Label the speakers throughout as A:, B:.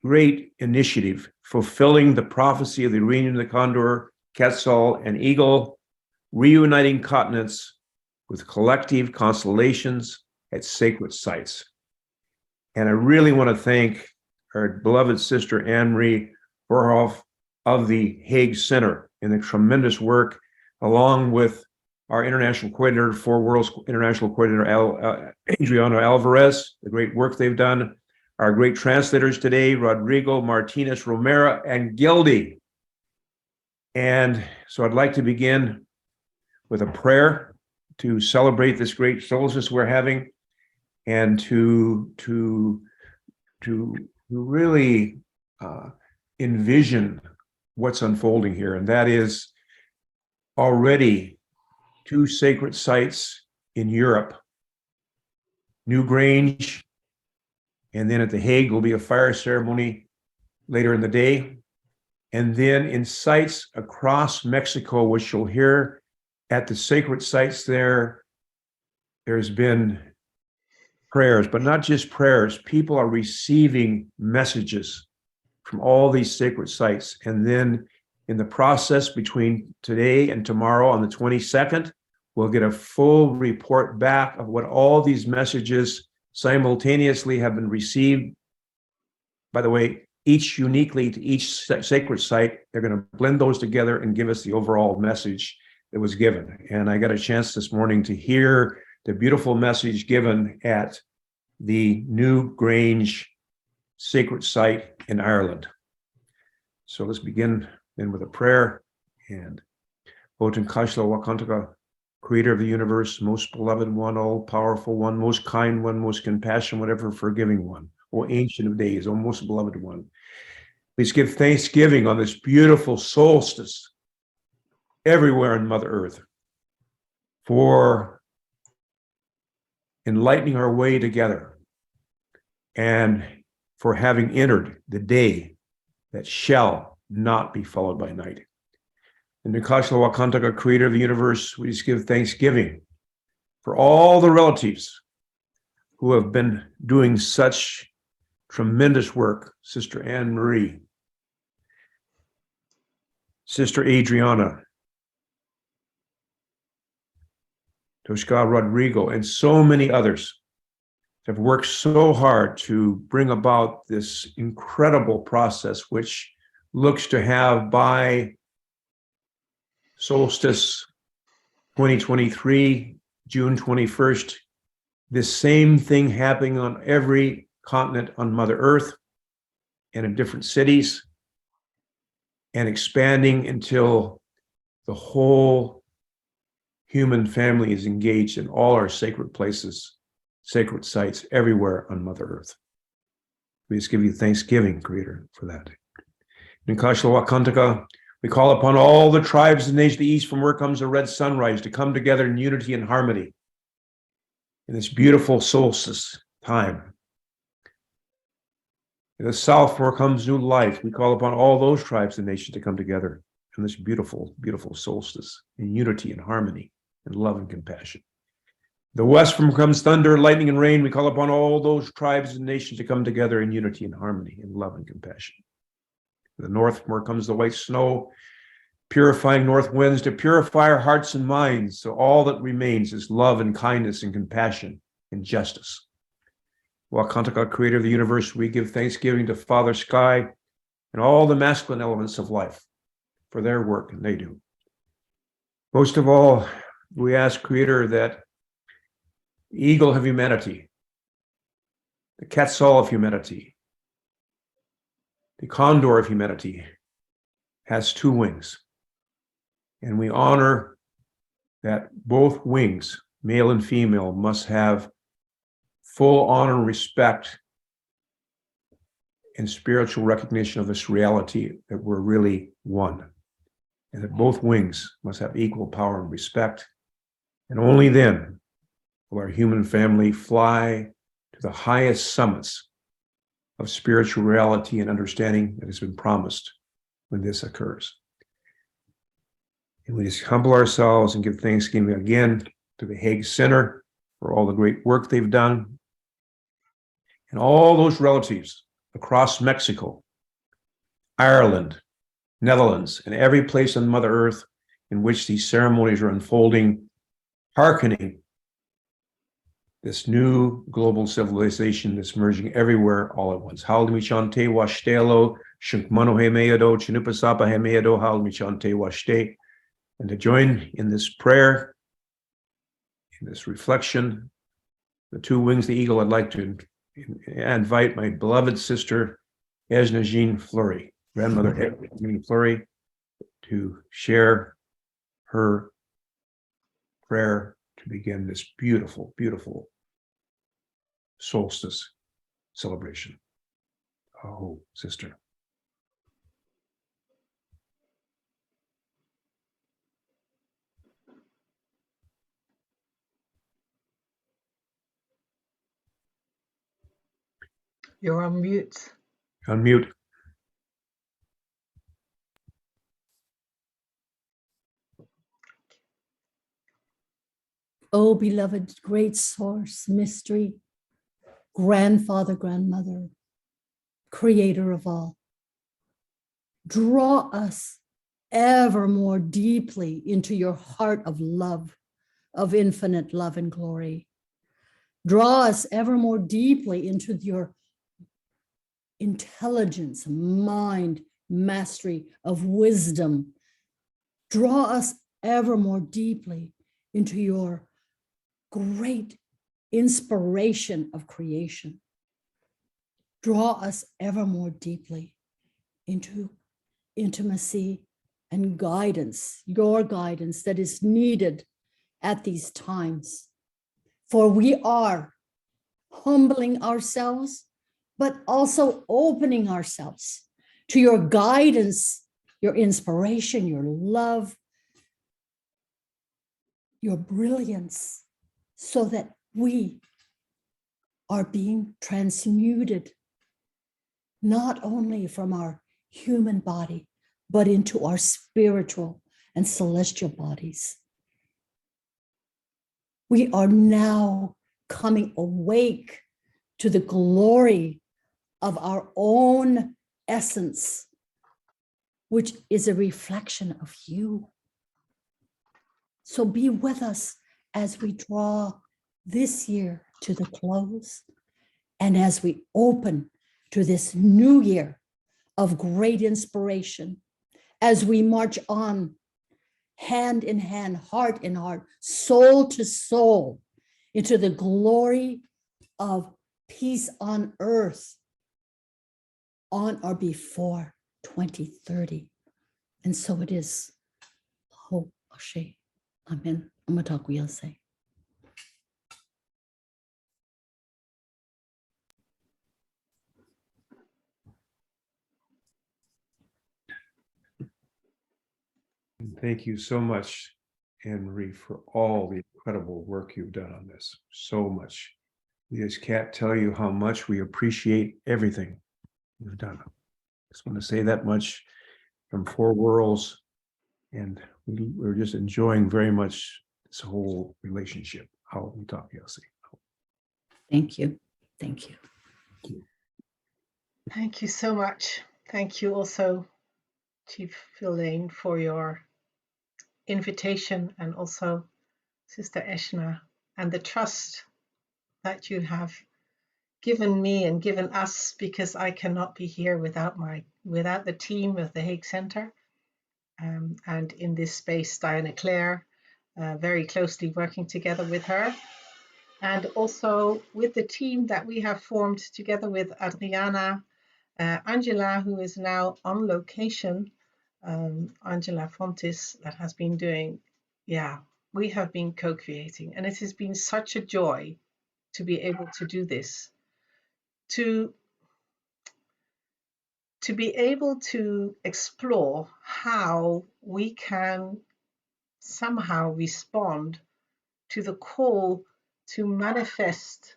A: great initiative, fulfilling the prophecy of the reunion of the condor, quetzal, and eagle, reuniting continents with collective constellations at sacred sites. And I really want to thank our beloved sister Anne-Marie Verhoef of the Hague Center in the tremendous work, along with our international coordinator, Four Worlds international coordinator, Adriano Alvarez, the great work they've done. Our great translators today, Rodrigo Martinez Romero and Gildy. And so I'd like to begin with a prayer to celebrate this great solstice we're having, and to really envision what's unfolding here. And that is already 2 sacred sites in Europe, Newgrange, and then at The Hague will be a fire ceremony later in the day. And then in sites across Mexico, which you'll hear at the sacred sites there's been prayers, but not just prayers. People are receiving messages from all these sacred sites. And then in the process between today and tomorrow on the 22nd, we'll get a full report back of what all these messages simultaneously have been received. By the way, each uniquely to each sacred site, they're going to blend those together and give us the overall message that was given. And I got a chance this morning to hear the beautiful message given at the Newgrange sacred site in Ireland. So let's begin then with a prayer. And Oten Kashla Wakantaka, Creator of the universe, most beloved one, all-powerful one, most kind one, most compassionate, whatever forgiving one, O Ancient of Days, O most beloved one. Please give thanksgiving on this beautiful solstice everywhere on Mother Earth for enlightening our way together and for having entered the day that shall not be followed by night. And Nikashla Wakantaka, Creator of the universe, we just give thanksgiving for all the relatives who have been doing such tremendous work. Sister Anne-Marie, Sister Adriana, Toshka Rodrigo, and so many others have worked so hard to bring about this incredible process, which looks to have by solstice 2023, June 21st, this same thing happening on every continent on Mother Earth and in different cities, and expanding until the whole human family is engaged in all our sacred places, sacred sites everywhere on Mother Earth. We just give you thanksgiving, Creator, for that. In Kashla Wakantaka, we call upon all the tribes and nations of the east from where comes the red sunrise to come together in unity and harmony in this beautiful solstice time. In the south where comes new life, we call upon all those tribes and nations to come together in this beautiful, beautiful solstice in unity and harmony and love and compassion. The west from comes thunder, lightning, and rain. We call upon all those tribes and nations to come together in unity and harmony and love and compassion. The north from where comes the white snow, purifying north winds to purify our hearts and minds, so all that remains is love and kindness and compassion and justice. Wakantaka, Creator of the universe, we give thanksgiving to Father Sky and all the masculine elements of life for their work, and they do. Most of all, we ask, Creator, that the eagle of humanity, the quetzal of humanity, the condor of humanity has 2 wings. And we honor that both wings, male and female, must have full honor and respect and spiritual recognition of this reality that we're really one. And that both wings must have equal power and respect. And only then will our human family fly to the highest summits of spiritual reality and understanding that has been promised when this occurs. And we just humble ourselves and give thanksgiving again to the Hague Center for all the great work they've done, and all those relatives across Mexico, Ireland, Netherlands, and every place on Mother Earth in which these ceremonies are unfolding, hearkening this new global civilization that's merging everywhere all at once. Halmi Chante Washtelo, Shinkmano Hemeado, Chinupasapa Hemeado, Halmi Chante Washte. And to join in this prayer, in this reflection, the two wings of the eagle, I'd like to invite my beloved sister, Esna Jean Fleury, grandmother Esna Jean Fleury, to share her prayer to begin this beautiful, beautiful solstice celebration. Oh, sister.
B: You're on mute.
A: Unmute.
C: Oh, beloved, great source, mystery, grandfather, grandmother, creator of all, draw us ever more deeply into your heart of love, of infinite love and glory. Draw us ever more deeply into your intelligence, mind, mastery of wisdom. Draw us ever more deeply into your great inspiration of creation. Draw us ever more deeply into intimacy and guidance, your guidance that is needed at these times. For we are humbling ourselves, but also opening ourselves to your guidance, your inspiration, your love, your brilliance, so that we are being transmuted, not only from our human body, but into our spiritual and celestial bodies. We are now coming awake to the glory of our own essence, which is a reflection of you. So be with us as we draw this year to the close and as we open to this new year of great inspiration, as we march on hand in hand, heart in heart, soul to soul, into the glory of peace on earth on or before 2030. And so it is. Ho Ashe. Amen. Amatakuyase.
A: Thank you so much, Anne-Marie, for all the incredible work you've done on this. So much. We just can't tell you how much we appreciate everything you've done. Just want to say that much from Four Worlds, and we're just enjoying very much this whole relationship. How we talk, Yossi.
C: Thank you. Thank you.
B: Thank you so much. Thank you also, Chief Philane, for your invitation, and also Sister Eshna, and the trust that you have given me and given us, because I cannot be here without the team of the Hague Center, and in this space, Diana Clare, very closely working together with her, and also with the team that we have formed together with Adriana, Angela, who is now on location, Angela Fontes, that has been doing, we have been co-creating, and it has been such a joy to be able to do this, to be able to explore how we can somehow respond to the call to manifest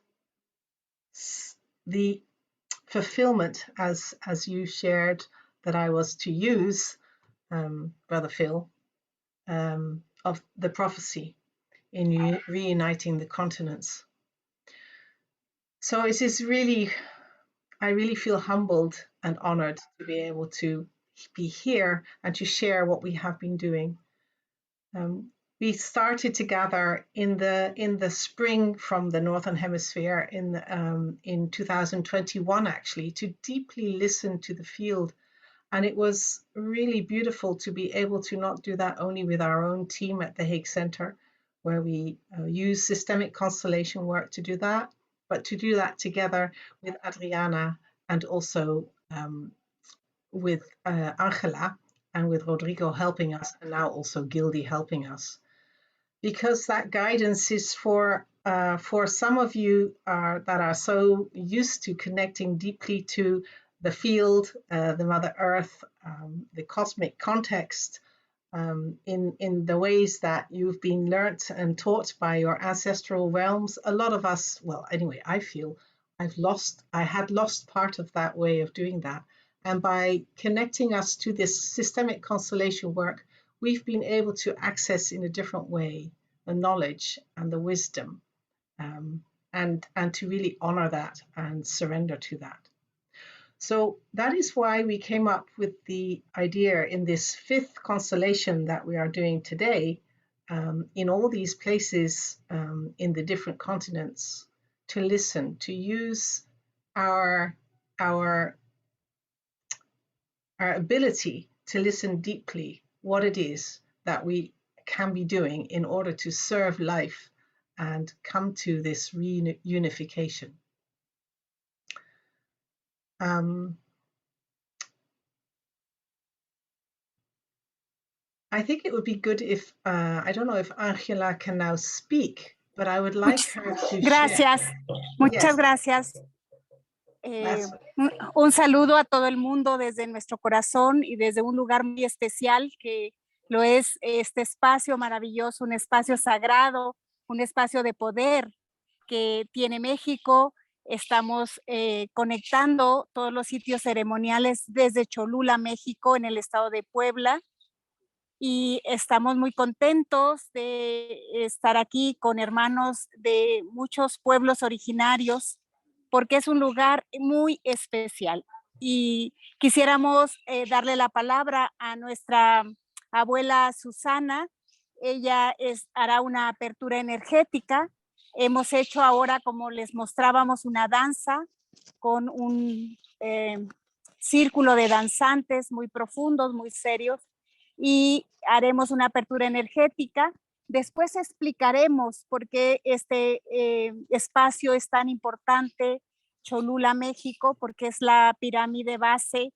B: the fulfillment, as you shared, that I was to use, Brother Phil, of the prophecy in reuniting the continents. So it is really I really feel humbled and honored to be able to be here and to share what we have been doing. We started to gather in the spring from the Northern Hemisphere in 2021, actually, to deeply listen to the field. And it was really beautiful to be able to not do that only with our own team at the Hague Center, where we use systemic constellation work to do that, but to do that together with Adriana and also with Angela and with Rodrigo helping us, and now also Gildy helping us. Because that guidance is for some of you that are so used to connecting deeply to the field, the Mother Earth, the cosmic context, in the ways that you've been learnt and taught by your ancestral realms. A lot of us, well, anyway, I feel I had lost part of that way of doing that. And by connecting us to this systemic constellation work, we've been able to access in a different way the knowledge and the wisdom, and to really honor that and surrender to that. So that is why we came up with the idea in this 5th constellation that we are doing today, in all these places in the different continents, to listen, to use our ability to listen deeply what it is that we can be doing in order to serve life and come to this reunification. I think it would be good if, I don't know if Angela can now speak, but I would like her to
D: Gracias,
B: share.
D: muchas
B: Yes.
D: gracias. Un saludo a todo el mundo desde nuestro corazón y desde un lugar muy especial que lo es este espacio maravilloso, un espacio sagrado, un espacio de poder que tiene México. Estamos conectando todos los sitios ceremoniales desde Cholula, México, en el estado de Puebla. Y estamos muy contentos de estar aquí con hermanos de muchos pueblos originarios, porque es un lugar muy especial. Y quisiéramos darle la palabra a nuestra abuela Susana. Ella hará una apertura energética. Hemos hecho ahora, como les mostrábamos, una danza con un círculo de danzantes muy profundos, muy serios, y haremos una apertura energética. Después explicaremos por qué este espacio es tan importante, Cholula, México, porque es la pirámide base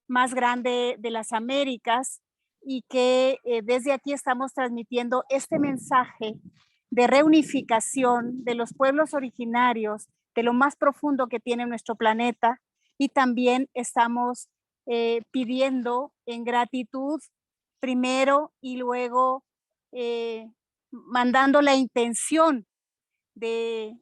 D: más grande de las Américas, y que desde aquí estamos transmitiendo este mensaje de reunificación de los pueblos originarios, de lo más profundo que tiene nuestro planeta, y también estamos pidiendo en gratitud primero y luego mandando la intención de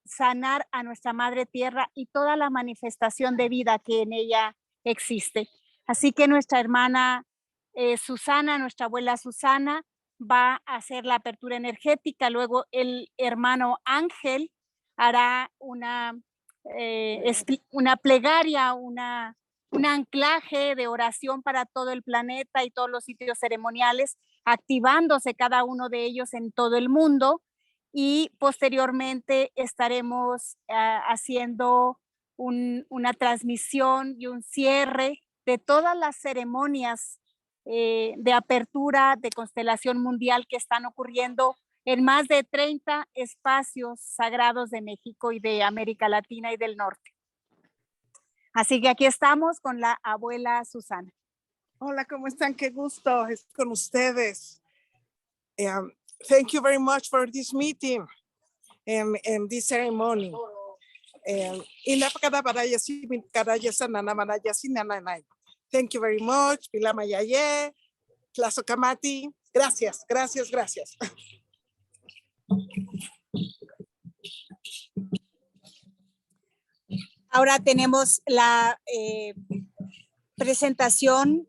D: sanar a nuestra Madre Tierra y toda la manifestación de vida que en ella existe. Así que nuestra hermana Susana, nuestra abuela Susana, va a hacer la apertura energética. Luego el hermano Ángel hará una plegaria, un anclaje de oración para todo el planeta y todos los sitios ceremoniales, activándose cada uno de ellos en todo el mundo. Y posteriormente estaremos haciendo una transmisión y un cierre de todas las ceremonias de apertura de Constelación Mundial que están ocurriendo en más de 30 espacios sagrados de México y de América Latina y del Norte. Así que aquí estamos con la abuela Susana.
E: Hola, ¿cómo están? Qué gusto estar con ustedes. Thank you very much for this meeting and this ceremony. Thank you very much. Pilamayaye, Tlazokamati. Gracias, gracias, gracias.
D: Ahora tenemos la presentación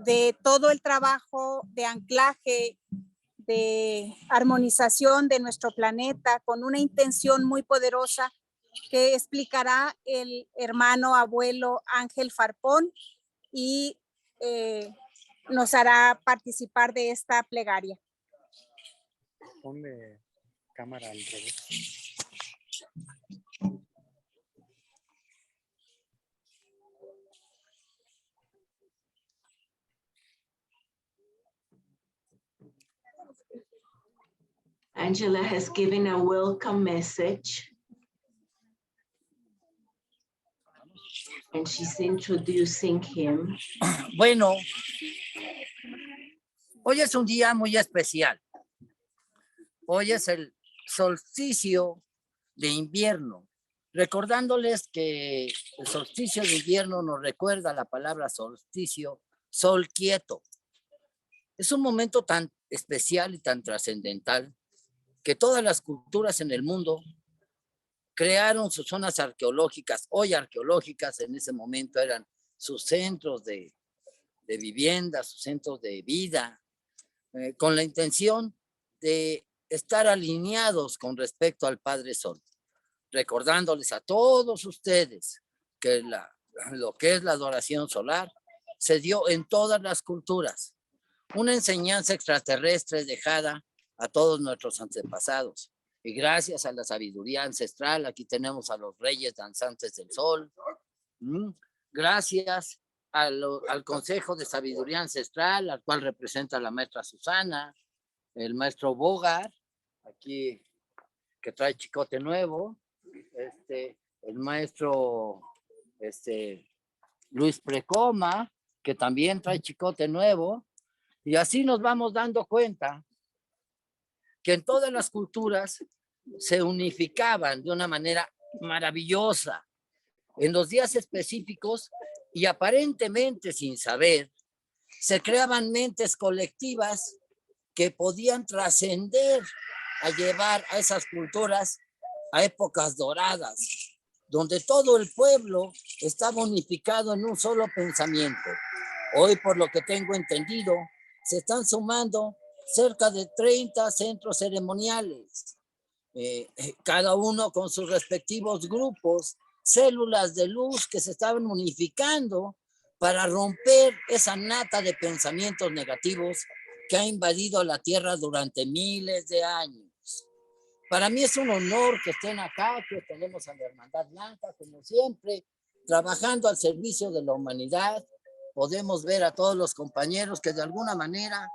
D: de todo el trabajo de anclaje, de armonización de nuestro planeta con una intención muy poderosa que explicará el hermano abuelo Ángel Farpón y nos hará participar de esta plegaria.
F: Ponle cámara al revés.
G: Angela has given a welcome message. And she's introducing him.
H: Bueno, hoy es un día muy especial. Hoy es el solsticio de invierno. Recordándoles que el solsticio de invierno nos recuerda la palabra solsticio, sol quieto. Es un momento tan especial y tan trascendental que todas las culturas en el mundo crearon sus zonas arqueológicas, hoy arqueológicas, en ese momento eran sus centros de vivienda, sus centros de vida, con la intención de estar alineados con respecto al Padre Sol, recordándoles a todos ustedes que lo que es la adoración solar se dio en todas las culturas, una enseñanza extraterrestre dejada a todos nuestros antepasados. Y gracias a la sabiduría ancestral, aquí tenemos a los reyes danzantes del sol. Gracias al Consejo de Sabiduría Ancestral, al cual representa la maestra Susana, el maestro Bogar, aquí que trae chicote nuevo, el maestro Luis Precoma, que también trae chicote nuevo, y así nos vamos dando cuenta que en todas las culturas se unificaban de una manera maravillosa en los días específicos y aparentemente sin saber, se creaban mentes colectivas que podían trascender a llevar a esas culturas a épocas doradas, donde todo el pueblo estaba unificado en un solo pensamiento. Hoy, por lo que tengo entendido, se están sumando cerca de 30 centros ceremoniales, cada uno con sus respectivos grupos, células de luz que se estaban unificando para romper esa nata de pensamientos negativos que ha invadido la Tierra durante miles de años. Para mí es un honor que estén acá, que tenemos a la Hermandad Blanca, como siempre, trabajando al servicio de la humanidad. Podemos ver a todos los compañeros que de alguna manera,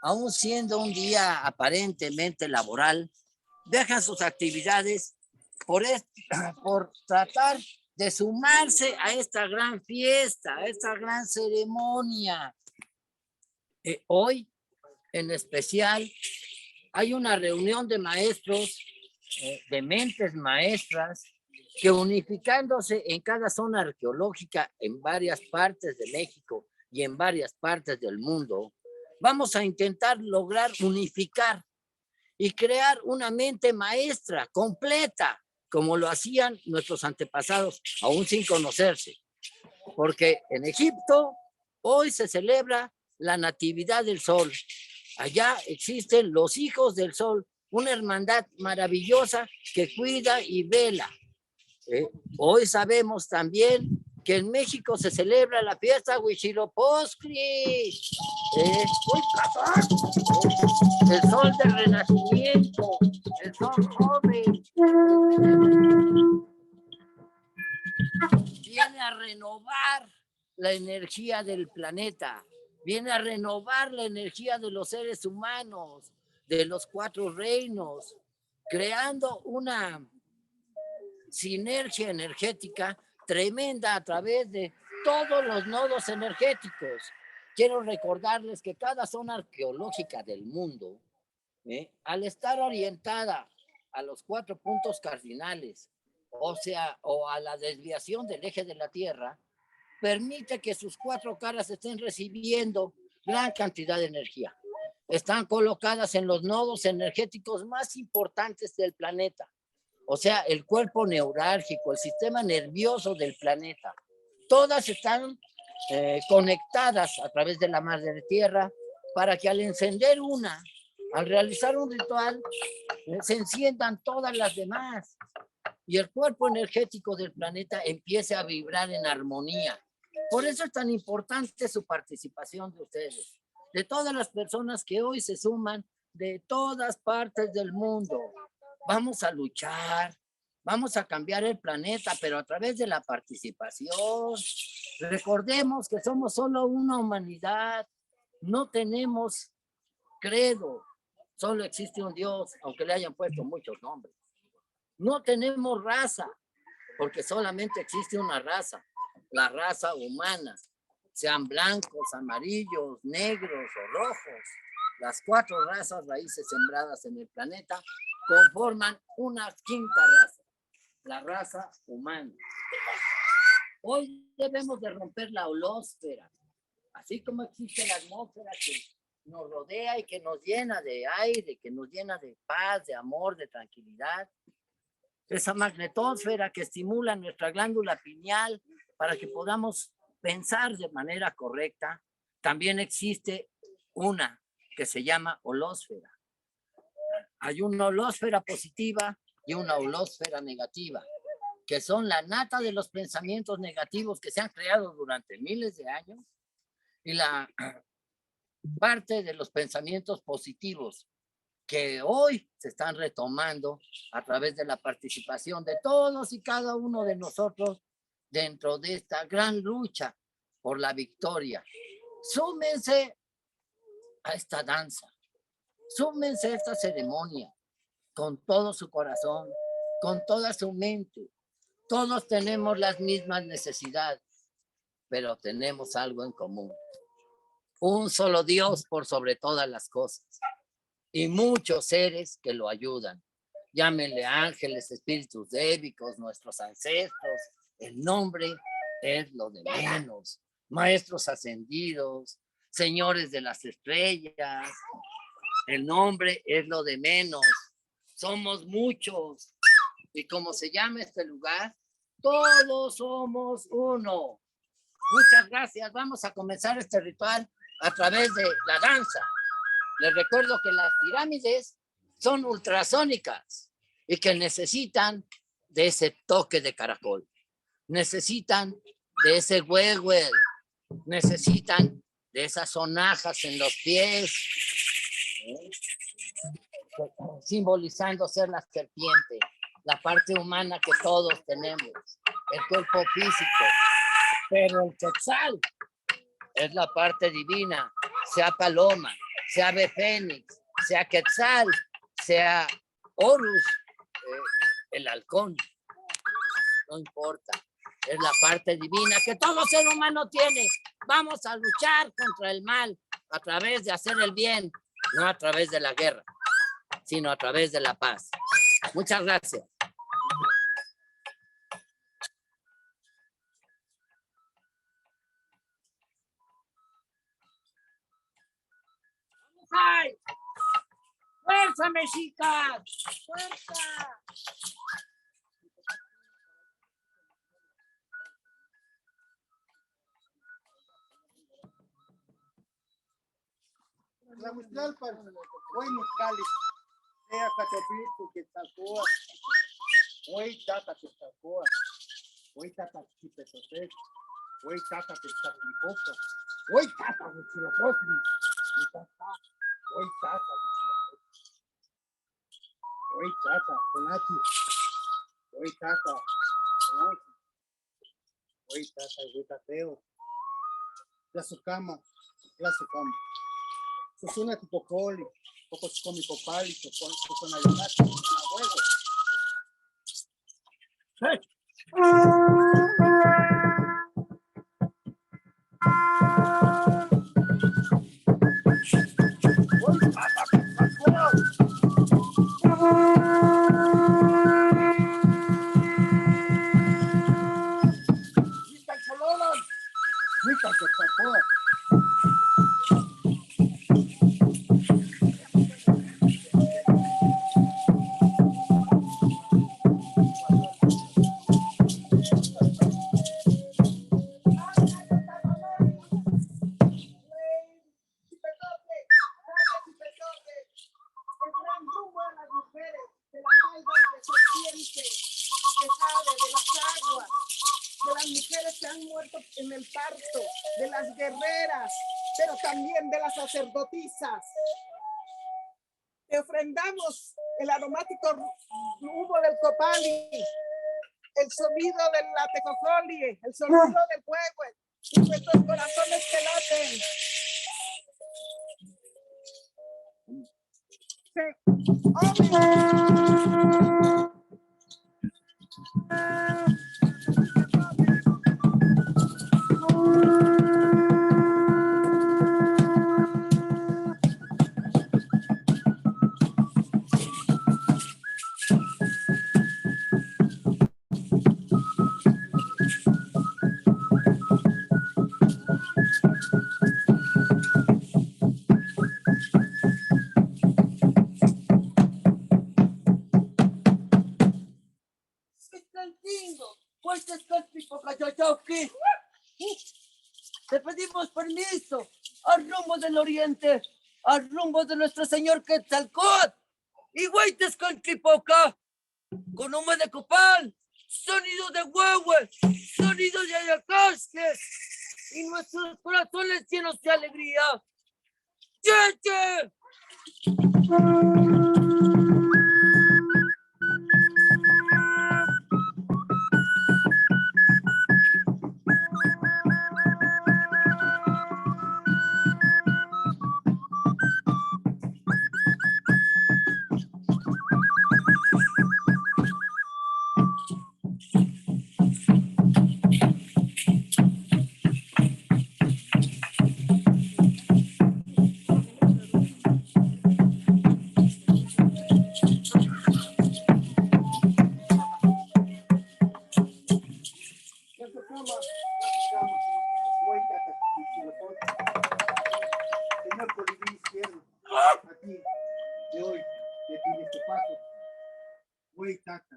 H: aún siendo un día aparentemente laboral, dejan sus actividades por tratar de sumarse a esta gran fiesta, a esta gran ceremonia. Hoy, en especial, hay una reunión de maestros, de mentes maestras, que unificándose en cada zona arqueológica en varias partes de México y en varias partes del mundo, vamos a intentar lograr unificar y crear una mente maestra completa, como lo hacían nuestros antepasados, aún sin conocerse. Porque en Egipto hoy se celebra la Natividad del Sol. Allá existen los hijos del Sol, una hermandad maravillosa que cuida y vela. Hoy sabemos también que en México se celebra la fiesta Huitzilopochtli, el sol del renacimiento, el sol joven. Viene a renovar la energía del planeta, viene a renovar la energía de los seres humanos, de los 4 reinos, creando una sinergia energética tremenda a través de todos los nodos energéticos. Quiero recordarles que cada zona arqueológica del mundo, al estar orientada a los 4 puntos cardinales, o a la desviación del eje de la Tierra, permite que sus 4 caras estén recibiendo gran cantidad de energía. Están colocadas en los nodos energéticos más importantes del planeta. O sea, el cuerpo neurálgico, el sistema nervioso del planeta. Todas están conectadas a través de la Madre Tierra para que al encender una, al realizar un ritual, se enciendan todas las demás. y el cuerpo energético del planeta empiece a vibrar en armonía. Por eso es tan importante su participación de ustedes, de todas las personas que hoy se suman de todas partes del mundo. Vamos a luchar, vamos a cambiar el planeta, pero a través de la participación. Recordemos que somos solo una humanidad, no tenemos credo, solo existe un Dios, aunque le hayan puesto muchos nombres. No tenemos raza, porque solamente existe una raza, la raza humana, sean blancos, amarillos, negros o rojos. Las 4 razas raíces sembradas en el planeta conforman una quinta raza, la raza humana. Hoy debemos de romper la holósfera, así como existe la atmósfera que nos rodea y que nos llena de aire, que nos llena de paz, de amor, de tranquilidad. Esa magnetosfera que estimula nuestra glándula pineal para que podamos pensar de manera correcta. También existe una que se llama holósfera. Hay una holósfera positiva y una holósfera negativa, que son la nata de los pensamientos negativos que se han creado durante miles de años y la parte de los pensamientos positivos que hoy se están retomando a través de la participación de todos y cada uno de nosotros dentro de esta gran lucha por la victoria. Súmense a esta danza, súmense a esta ceremonia con todo su corazón, con toda su mente. Todos tenemos las mismas necesidades, pero tenemos algo en común. Un solo Dios por sobre todas las cosas y muchos seres que lo ayudan. Llámenle ángeles, espíritus débicos, nuestros ancestros. El nombre es lo de menos. Maestros ascendidos, señores de las estrellas. El nombre es lo de menos. Somos muchos. Y como se llama este lugar, todos somos uno. Muchas gracias. Vamos a comenzar este ritual a través de la danza. Les recuerdo que las pirámides son ultrasónicas y que necesitan de ese toque de caracol. Necesitan de ese huehuel. Necesitan de esas sonajas en los pies, simbolizando ser la serpiente, la parte humana que todos tenemos, el cuerpo físico. Pero el quetzal es la parte divina, sea paloma, sea ave fénix, sea quetzal, sea horus, el halcón, no importa, es la parte divina que todo ser humano tiene. Vamos a luchar contra el mal a través de hacer el bien, no a través de la guerra, sino a través de la paz. Muchas gracias. ¡Ay! ¡Fuerza, mexicas! ¡Fuerza!
F: Tlahuiztlalpan, hoy Mexicali, sea Catepico, Quetzalcóatl, hoy Tata Quetzalcóatl, hoy Tata Chipetotec, hoy Tata Quetzalcoatl, hoy Tata Huitzilopochtli, hoy Tata Huitzilopochtli, hoy Tata Tonachi, hoy Tata Tonachi, hoy Tata Huitateo, Tlazocama, Tlazocama. Susuna Tipocoli, Pocos Comi Copali, Susuna Yonati, Abuelo.
E: el parto de las guerreras, pero también de las sacerdotisas. Te ofrendamos el aromático humo del copali, el sonido del latecocoli, el sonido del huevo y nuestros corazones que laten.
I: Te pedimos permiso al rumbo del oriente, al rumbo de nuestro señor Quetzalcóatl, y hueites con tripoca, con humo de copal, sonido de huehue, sonido de ayacaste, y nuestros corazones llenos de alegría. ¡Cheche!
F: Señor colibrí izquierdo, aquí, de hoy, de ti, este paso. Güey, tata.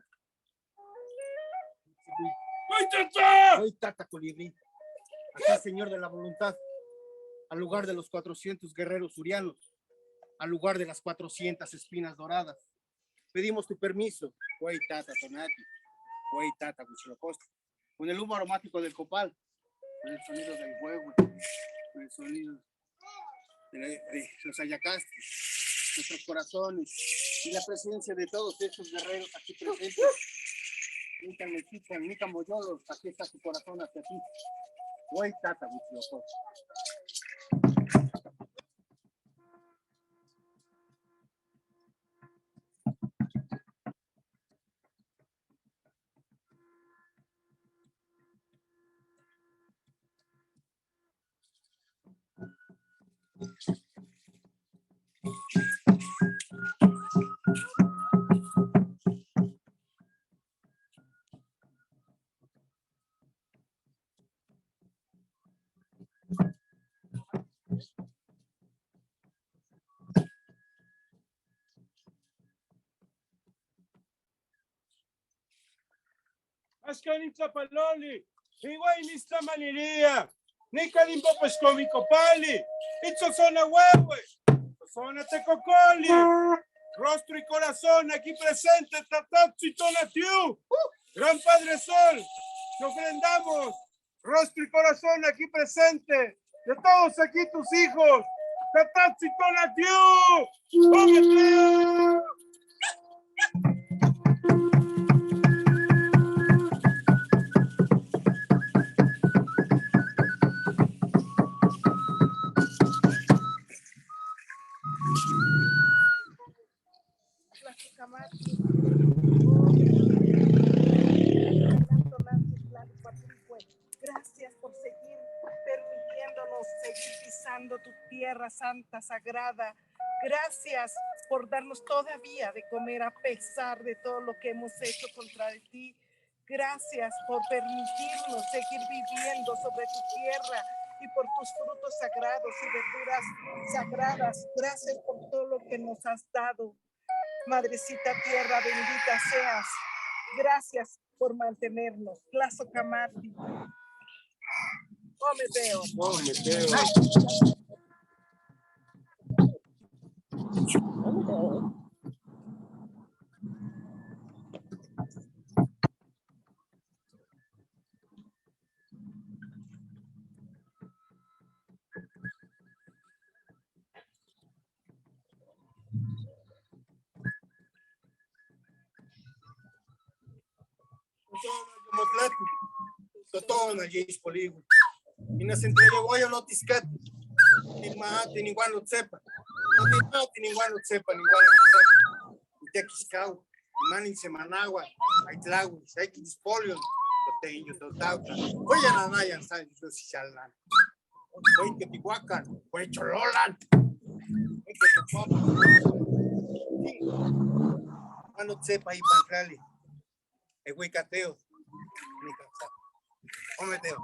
F: Güey, tata, colibrí. Aquí, Señor de la voluntad, al lugar de los 400 guerreros urianos, al lugar de las 400 espinas doradas. Pedimos tu permiso, güey, tata, tonati, güey, tata, huichilopochtli, con el humo aromático del copal, con el sonido del huevo, con el sonido de los ayacastes, nuestros corazones y la presencia de todos estos guerreros aquí presentes. Nican, mexican, nican, moyolos, aquí está tu corazón hacia ti. Güey, tata, huichilopochtli.
J: Ascanita paloli, igual ni esta maniría, ni calimbo pues con mi copali, hecho zona huehue, zona tecocoli, rostro y corazón aquí presente, tatatsu y tonatiu, gran Padre Sol, te ofrendamos, rostro y corazón aquí presente, de todos aquí tus hijos, tatatsu y tonatiu, ¡cómete!
E: Gracias por seguir permitiéndonos seguir pisando tu tierra santa, sagrada. Gracias por darnos todavía de comer a pesar de todo lo que hemos hecho contra de ti. Gracias por permitirnos seguir viviendo sobre tu tierra y por tus frutos sagrados y verduras sagradas. Gracias por todo lo que nos has dado. Madrecita tierra, bendita seas. Gracias por mantenernos. Claso Camati. Cometeo.
F: Tlato, Totona, Jace Poligo. Y nos entrega Guayo Lotiscat. Tilmahati, ninguan lo sepa. No tilmahati, ninguan lo sepa, ninguan lo sepa. Tequiscau, Mani Semanagua, Aitlagu, Saiki Dispolio, Toteño, Totauca. Oye, Nanayan, San José Chalan. Oye, que Tihuacan, oye, Chololan. Oye, que Topopa. Cuando sepa y Pancrali. El Huicateo. Mi casa. Ometeo.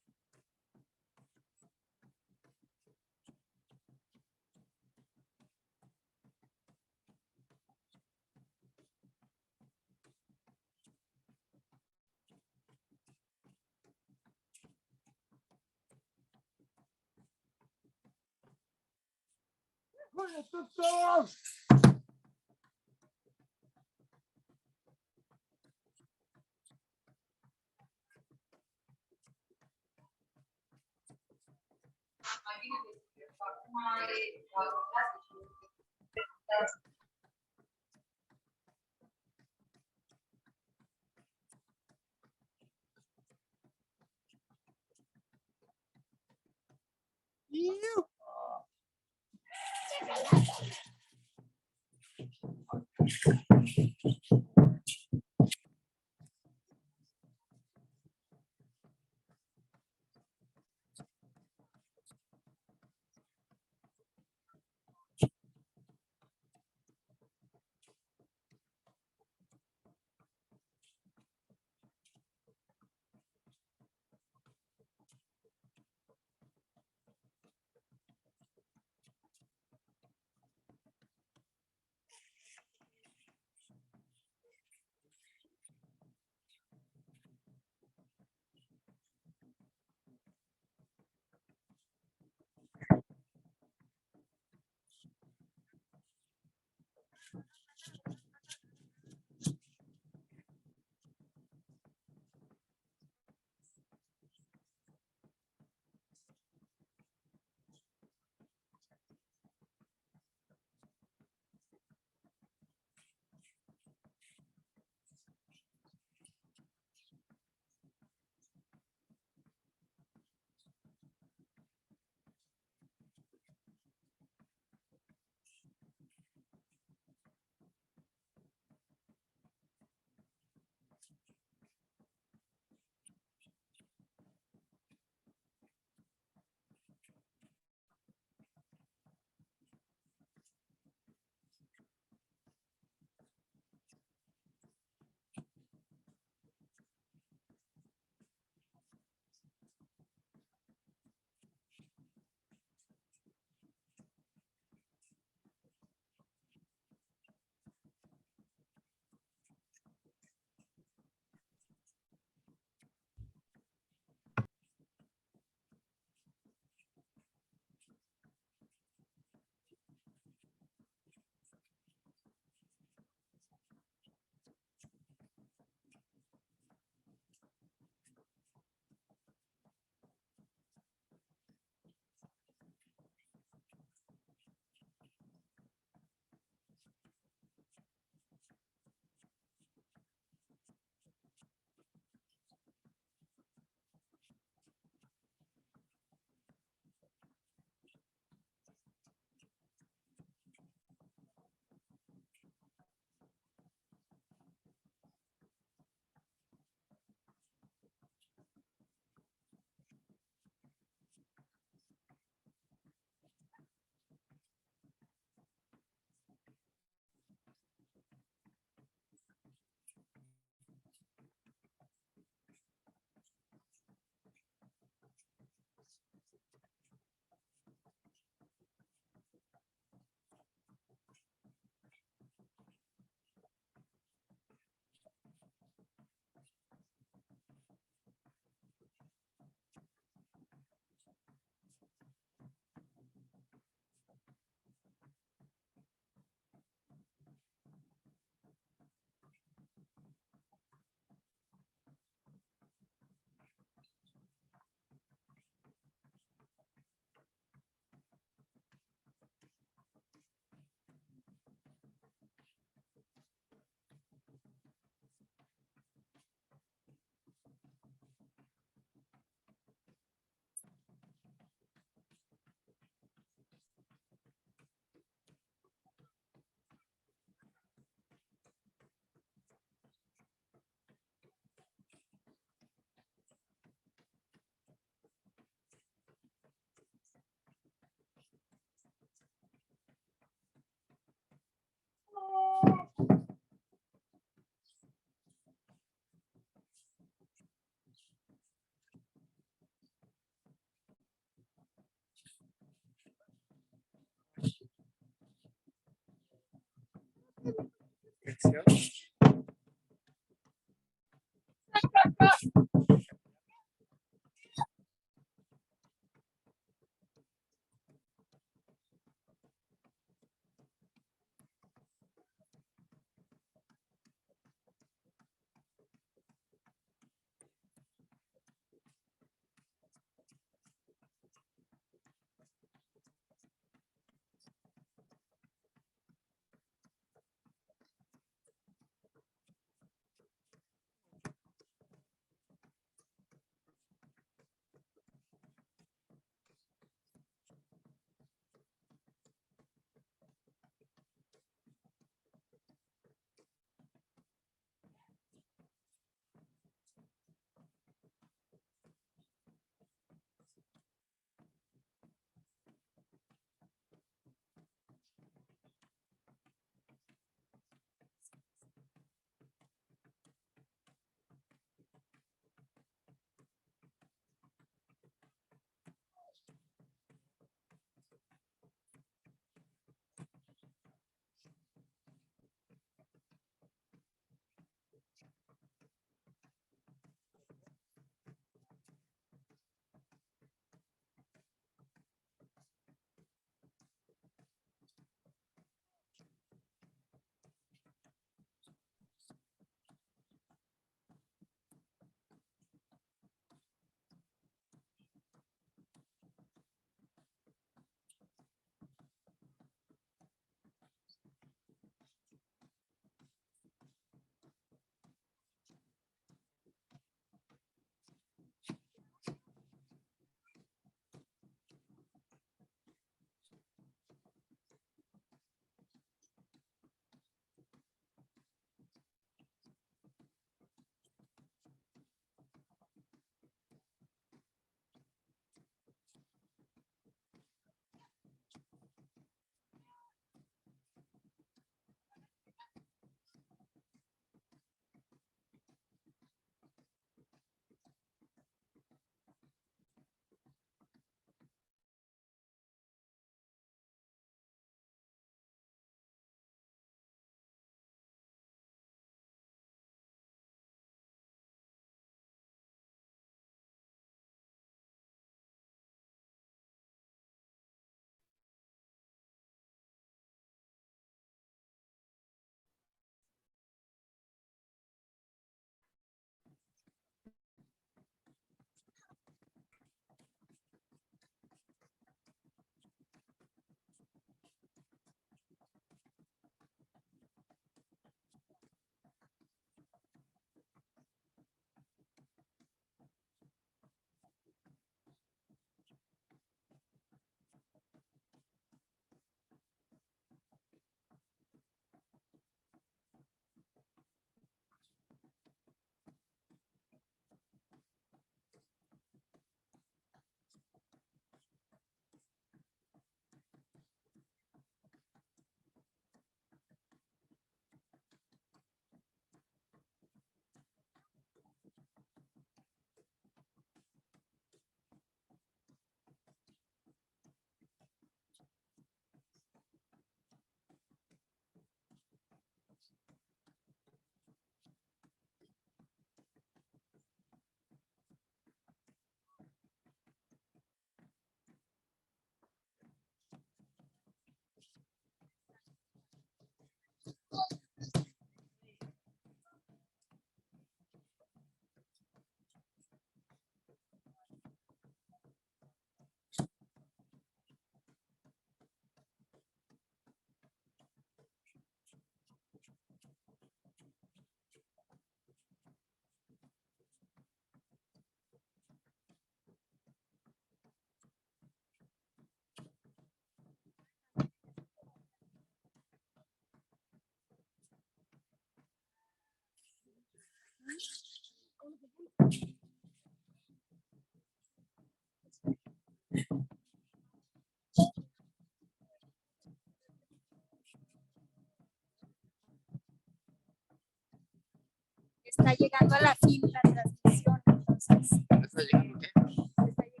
D: Está llegando a la fin la transmisión, entonces.
H: ¿Está llegando qué?
D: Está llegando a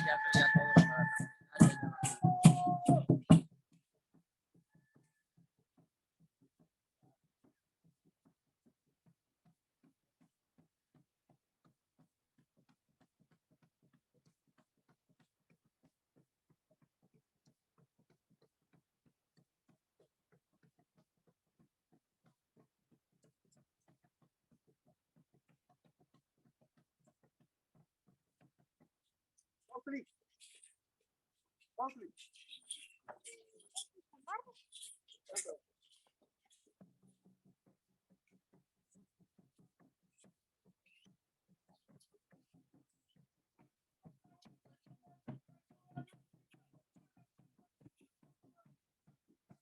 D: la fin.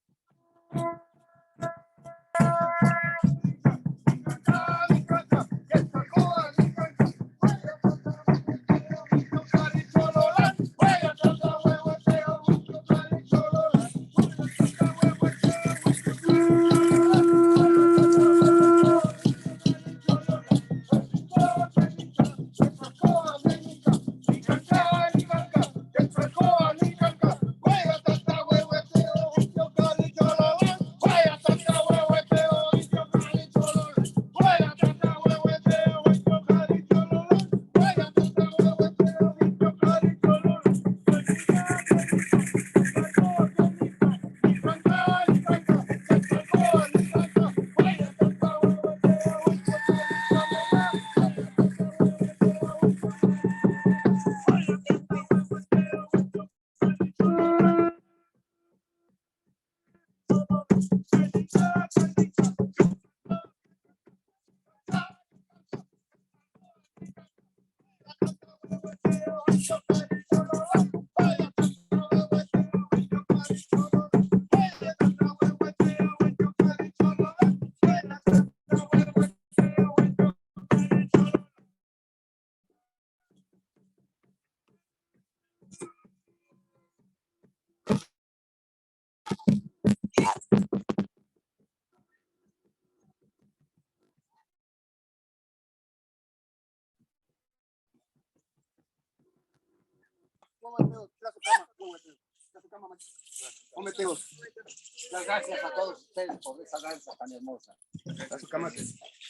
H: Muchas gracias a todos ustedes por esa danza tan hermosa.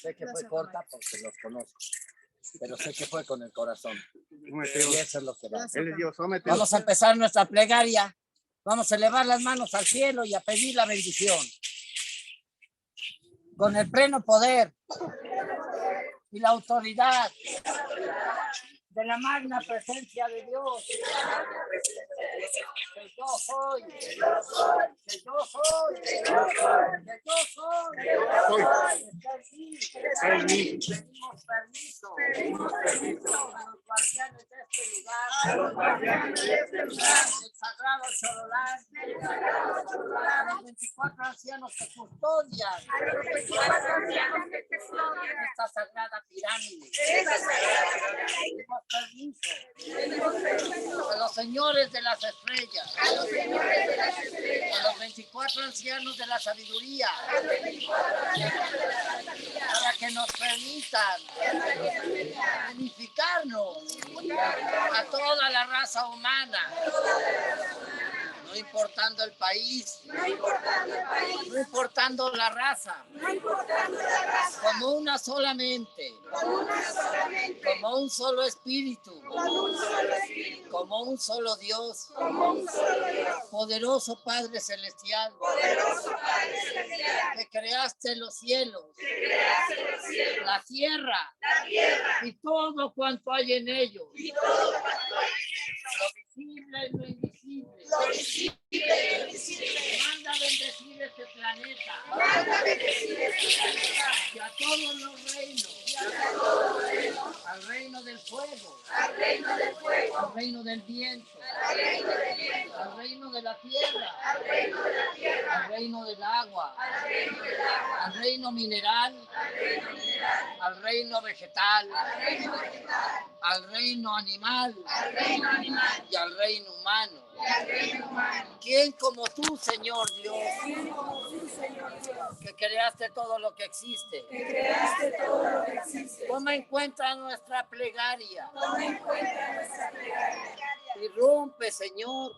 H: Sé que fue corta porque los conozco, pero sé que fue con el corazón. Y eso es lo que va. Vamos a empezar nuestra plegaria. Vamos a elevar las manos al cielo y a pedir la bendición. Con el pleno poder y la autoridad de la magna presencia de Dios. Que yo soy. Que yo soy. Que yo soy. Está en mí. Pedimos permiso a los guardianes de este lugar. El sagrado Chololán. A los 24 ancianos que custodian esta sagrada pirámide. Pedimos permiso a los señores de las estrellas, a los 24 ancianos de la sabiduría, para que nos permitan unificarnos a toda la raza humana, no importando el país, no importando la raza, como una sola mente, como un solo espíritu, como un solo Dios, poderoso Padre Celestial, que creaste los cielos, la tierra y todo cuanto hay en ellos, lo visible y lo invisible. Manda bendecir este planeta viento, al reino de la tierra, al reino del agua, al reino mineral, al reino vegetal, al reino animal y al reino humano. ¿Quién como tú, Señor Dios, que creaste todo lo que existe? Toma en cuenta nuestra plegaria. Irrumpe, Señor,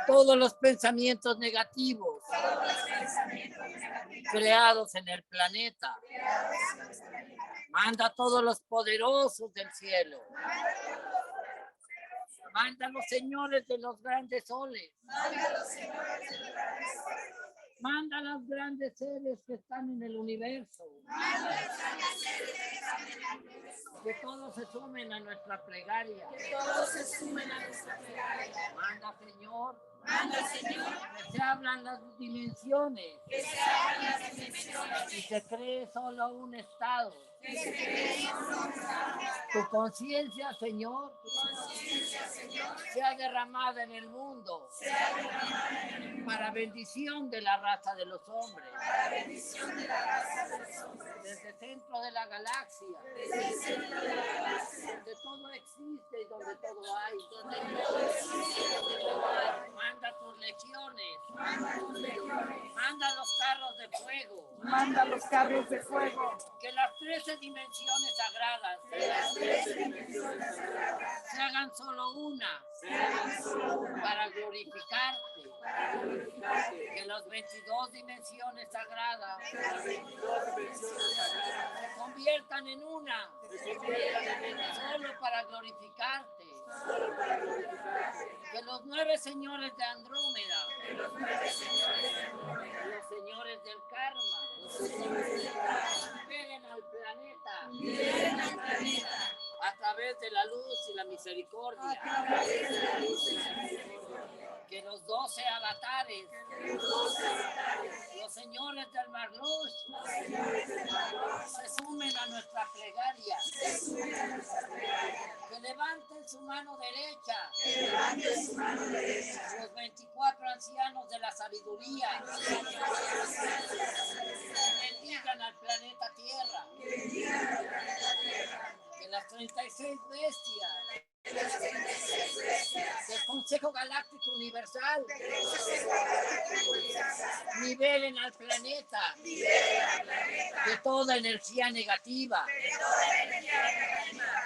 H: todos los pensamientos negativos creados en el planeta. Manda a todos los poderosos del cielo. Manda a los señores de los grandes soles. Manda a los grandes seres que están en el universo. Que todos se sumen a nuestra plegaria. Manda, Señor. Que se abran las dimensiones. Y se cree solo un estado. Tu conciencia, Señor, sea derramada en el mundo para bendición de la raza de los hombres. Desde el centro de la galaxia, donde todo existe y donde todo hay. Manda tus legiones. Manda los carros de fuego.
E: Manda los carros de fuego.
H: Que las 13 dimensiones sagradas se hagan solo una para glorificarte. Que las 22 dimensiones sagradas se conviertan en una solo para glorificarte. Que los 9 señores de Andrómeda, los señores del karma, liberen al planeta a través de la luz y la misericordia. Que los 12 avatares, los señores del Mar Luz, se sumen a nuestra plegaria. Que levanten su mano derecha. Los 24 ancianos de la sabiduría. Bendigan al planeta Tierra. Que las 36 bestias del Consejo Galáctico Universal nivelen al planeta de toda energía negativa.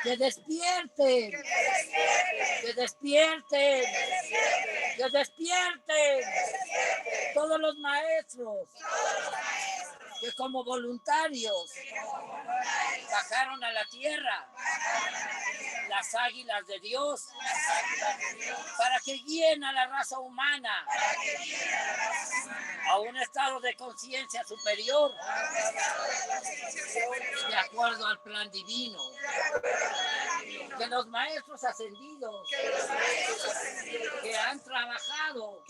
H: Que despierten, que despierten, que despierten todos los maestros que como voluntarios bajaron a la tierra las águilas de Dios para que guíen a la raza humana a un estado de conciencia superior de acuerdo al plan divino. Que los maestros ascendidos que han trabajado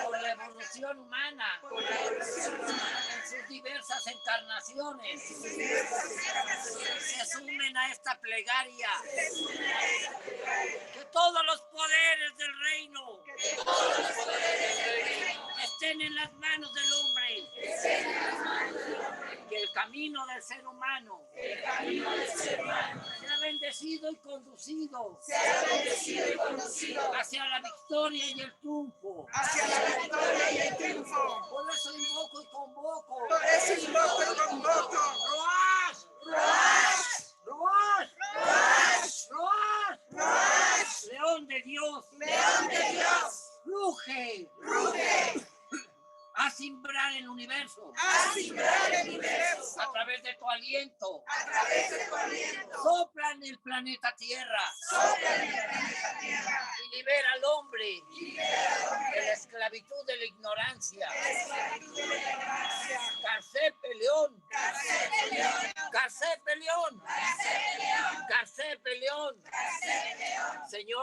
H: por la evolución humana en sus diversas encarnaciones se sumen a esta plegaria. Que todos los poderes del reino estén en las manos del hombre. Que el camino del ser humano sea bendecido y conducido hacia la victoria y el triunfo. Por eso invoco y convoco. ¡Roas! ¡Roas! ¡Roas! ¡Roas! ¡León de Dios! ¡Ruge! A simbrar el universo. A través de tu aliento. Sopla en el planeta Tierra. Y libera al hombre de la esclavitud de la ignorancia. Carcepe León. Carcepe León. Carcepe León. Señor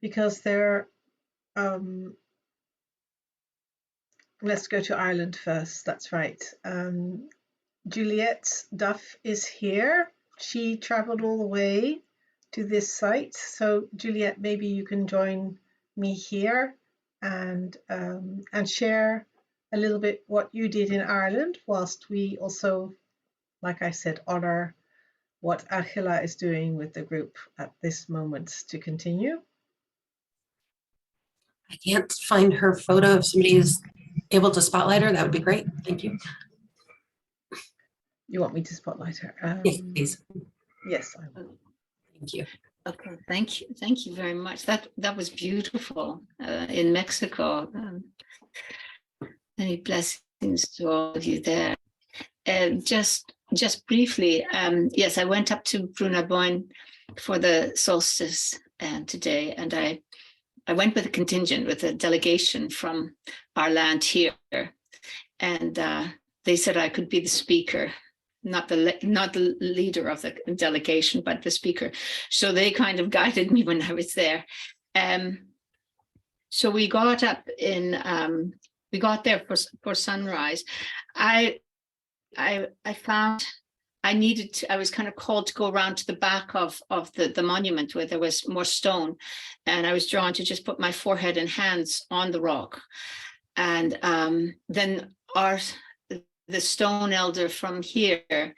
B: because they're, let's go to Ireland first. That's right. Juliette Duff is here. She traveled all the way to this site. So Juliette, maybe you can join me here and share a little bit what you did in Ireland, whilst we also, like I said, honor what Angela is doing with the group at this moment to continue.
K: I can't find her photo. If somebody is able to spotlight her, that would be great. Thank you.
B: You want me to spotlight her?
K: Yes, please.
B: Yes, I will.
K: Thank you.
L: Okay, thank you very much. That was beautiful in Mexico. Many blessings to all of you there. Just briefly, yes, I went up to Brunaboyne for the solstice today, and I went with a contingent, with a delegation from our land here, and they said I could be the speaker, not the leader of the delegation, but the speaker. So they kind of guided me when I was there. So we got up in, we got there for sunrise. I found I was kind of called to go around to the back of the monument where there was more stone. And I was drawn to just put my forehead and hands on the rock. And then the stone elder from here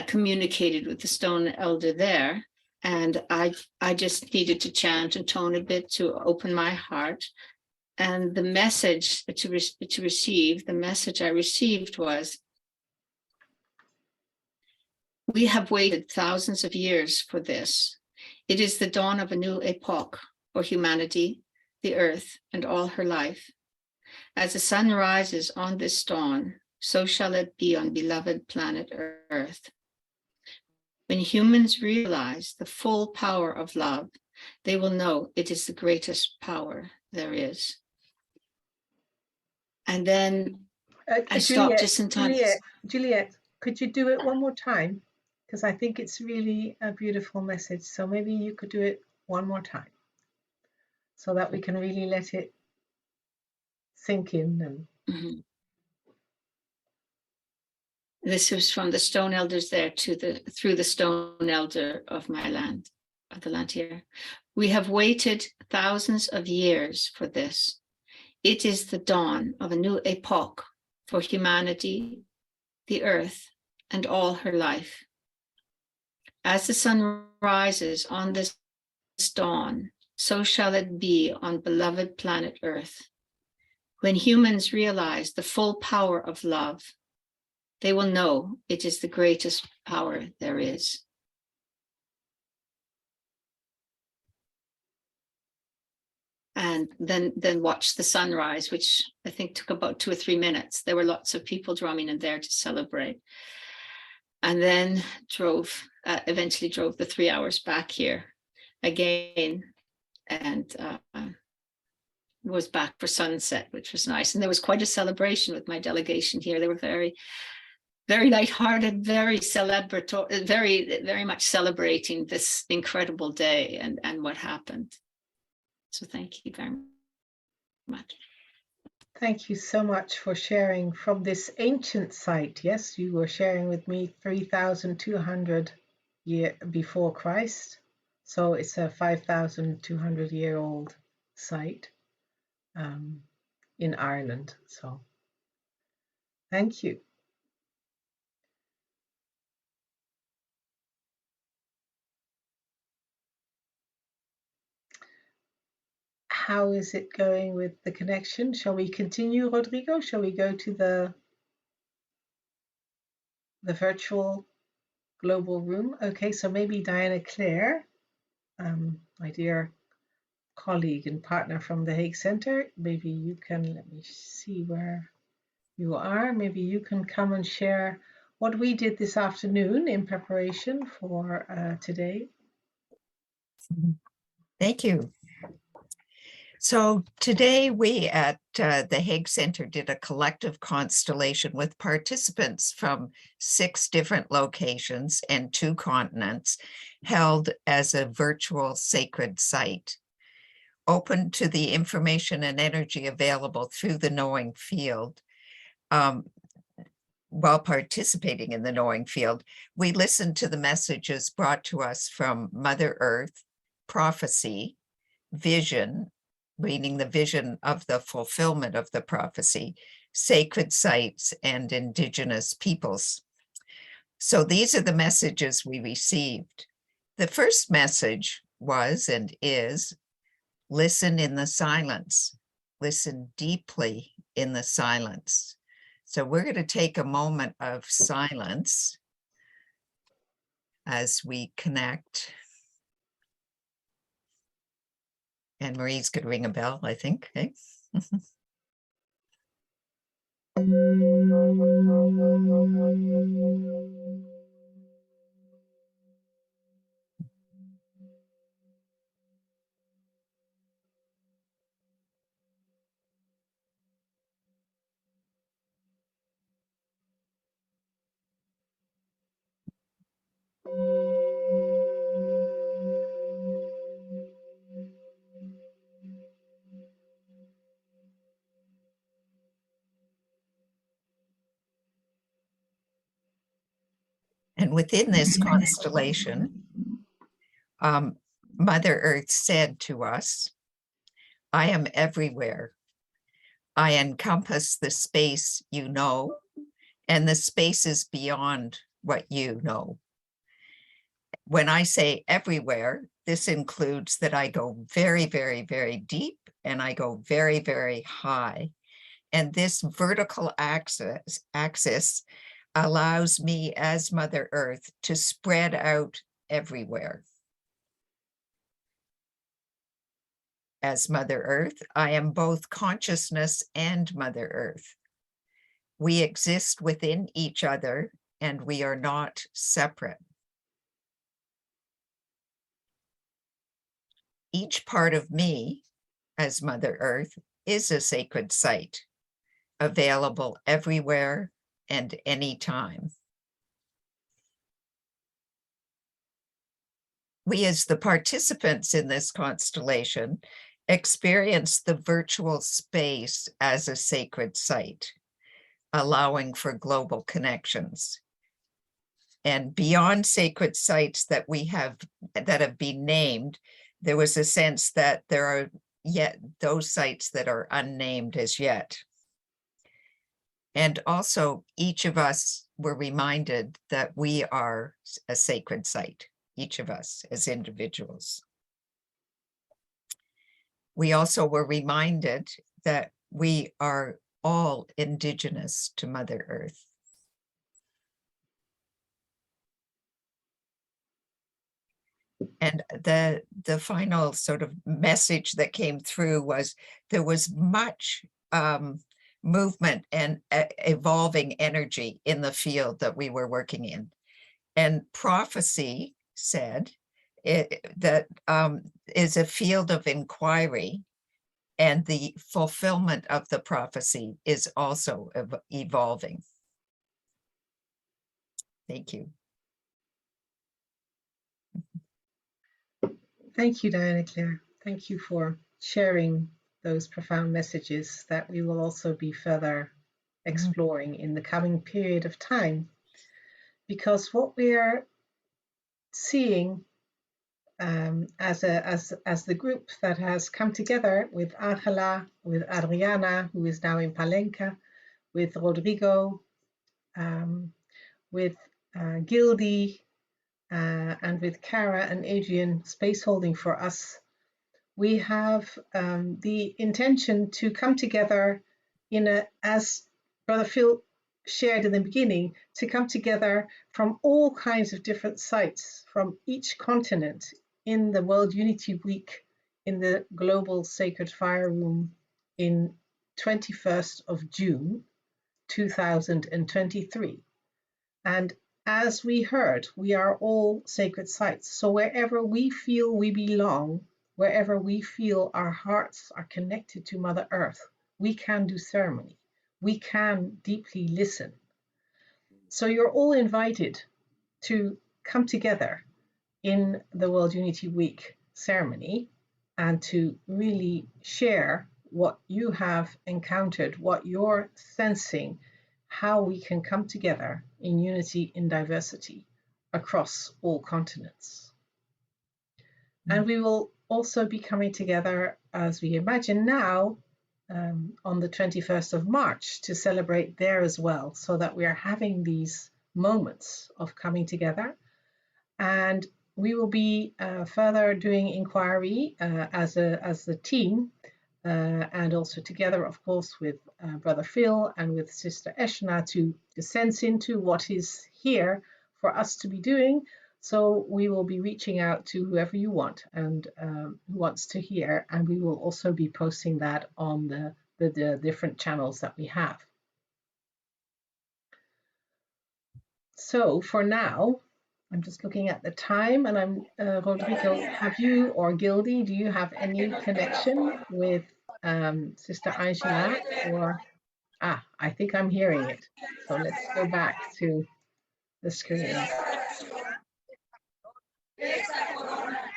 L: communicated with the stone elder there. And I just needed to chant and tone a bit to open my heart. And the message to receive, the message I received was, we have waited thousands of years for this. It is the dawn of a new epoch for humanity, the earth, and all her life. As the sun rises on this dawn, so shall it be on beloved planet Earth. When humans realize the full power of love, they will know it is the greatest power there is. And then I stopped just in time.
B: Juliette, could you do it one more time? Because I think it's really a beautiful message. So maybe you could do it one more time so that we can really let it sink in. And
L: This was from the stone elders there through the stone elder of my land, of the land here. We have waited thousands of years for this. It is the dawn of a new epoch for humanity, the earth, and all her life. As the sun rises on this dawn, so shall it be on beloved planet Earth. When humans realize the full power of love, they will know it is the greatest power there is. And then watch the sunrise, which I think took about 2 or 3 minutes. There were lots of people drumming in there to celebrate. And then eventually drove the 3 hours back here again, and was back for sunset, which was nice. And there was quite a celebration with my delegation here. They were very, very lighthearted, very celebratory, very much celebrating this incredible day and what happened. So thank you very much.
B: thank you so much for sharing from this ancient site. Yes, you were sharing with me 3,200 years before Christ. So it's a 5,200-year-old site in Ireland. So thank you. How is it going with the connection? Shall we continue, Rodrigo? Shall we go to the virtual global room? Okay, so maybe Diana Clare, my dear colleague and partner from the Hague Center, maybe you can, let me see where you are. Maybe you can come and share what we did this afternoon in preparation for today.
M: Thank you. So today we at the Hague Center did a collective constellation with participants from 6 different locations and 2 continents, held as a virtual sacred site. open to the information and energy available through the knowing field. While participating in the knowing field, we listen to the messages brought to us from Mother Earth, prophecy, vision, meaning the vision of the fulfillment of the prophecy, sacred sites, and indigenous peoples. So these are the messages we received. The first message was and is, listen in the silence, listen deeply in the silence. So we're going to take a moment of silence as we connect. And Marie's going to ring a bell, I think. Okay. And within this constellation, Mother Earth said to us, I am everywhere. I encompass the space you know, and the spaces beyond what you know. When I say everywhere, this includes that I go very, very, very deep and I go very, very high. And this vertical axis allows me as Mother Earth to spread out everywhere. As Mother Earth, I am both consciousness and Mother Earth. We exist within each other and we are not separate. Each part of me as Mother Earth is a sacred site, available everywhere and anytime. We as the participants in this constellation experience the virtual space as a sacred site, allowing for global connections. And beyond sacred sites that have been named, there was a sense that there are yet those sites that are unnamed as yet. And also each of us were reminded that we are a sacred site, each of us as individuals. We also were reminded that we are all indigenous to Mother Earth. And the final sort of message that came through was there was much movement and evolving energy in the field that we were working in. And prophecy said that is a field of inquiry, and the fulfillment of the prophecy is also evolving. Thank you.
B: Thank you, Diana Claire. Thank you for sharing those profound messages that we will also be further exploring in the coming period of time. Because what we are seeing as the group that has come together with Angela, with Adriana, who is now in Palenque, with Rodrigo, with Gildy, and with Cara and Adrian space holding for us, we have the intention to come together as Brother Phil shared in the beginning, to come together from all kinds of different sites from each continent in the World Unity Week in the Global Sacred Fire Room in 21st of June 2023. And as we heard, we are all sacred sites. So wherever we feel we belong, wherever we feel our hearts are connected to Mother Earth, we can do ceremony. We can deeply listen. So you're all invited to come together in the World Unity Week ceremony and to really share what you have encountered, what you're sensing, how we can come together in unity, in diversity across all continents. And we will also be coming together, as we imagine now, on the 21st of March to celebrate there as well, so that we are having these moments of coming together. And we will be further doing inquiry as the team, and also together, of course, with Brother Phil and with Sister Eshna to sense into what is here for us to be doing. So we will be reaching out to whoever you want and who wants to hear, and we will also be posting that on the different channels that we have. So for now, I'm just looking at the time, and I'm Rodrigo, have you or Gildy, do you have any connection with Sister Angela? Or I think I'm hearing it. So let's go back to the screen.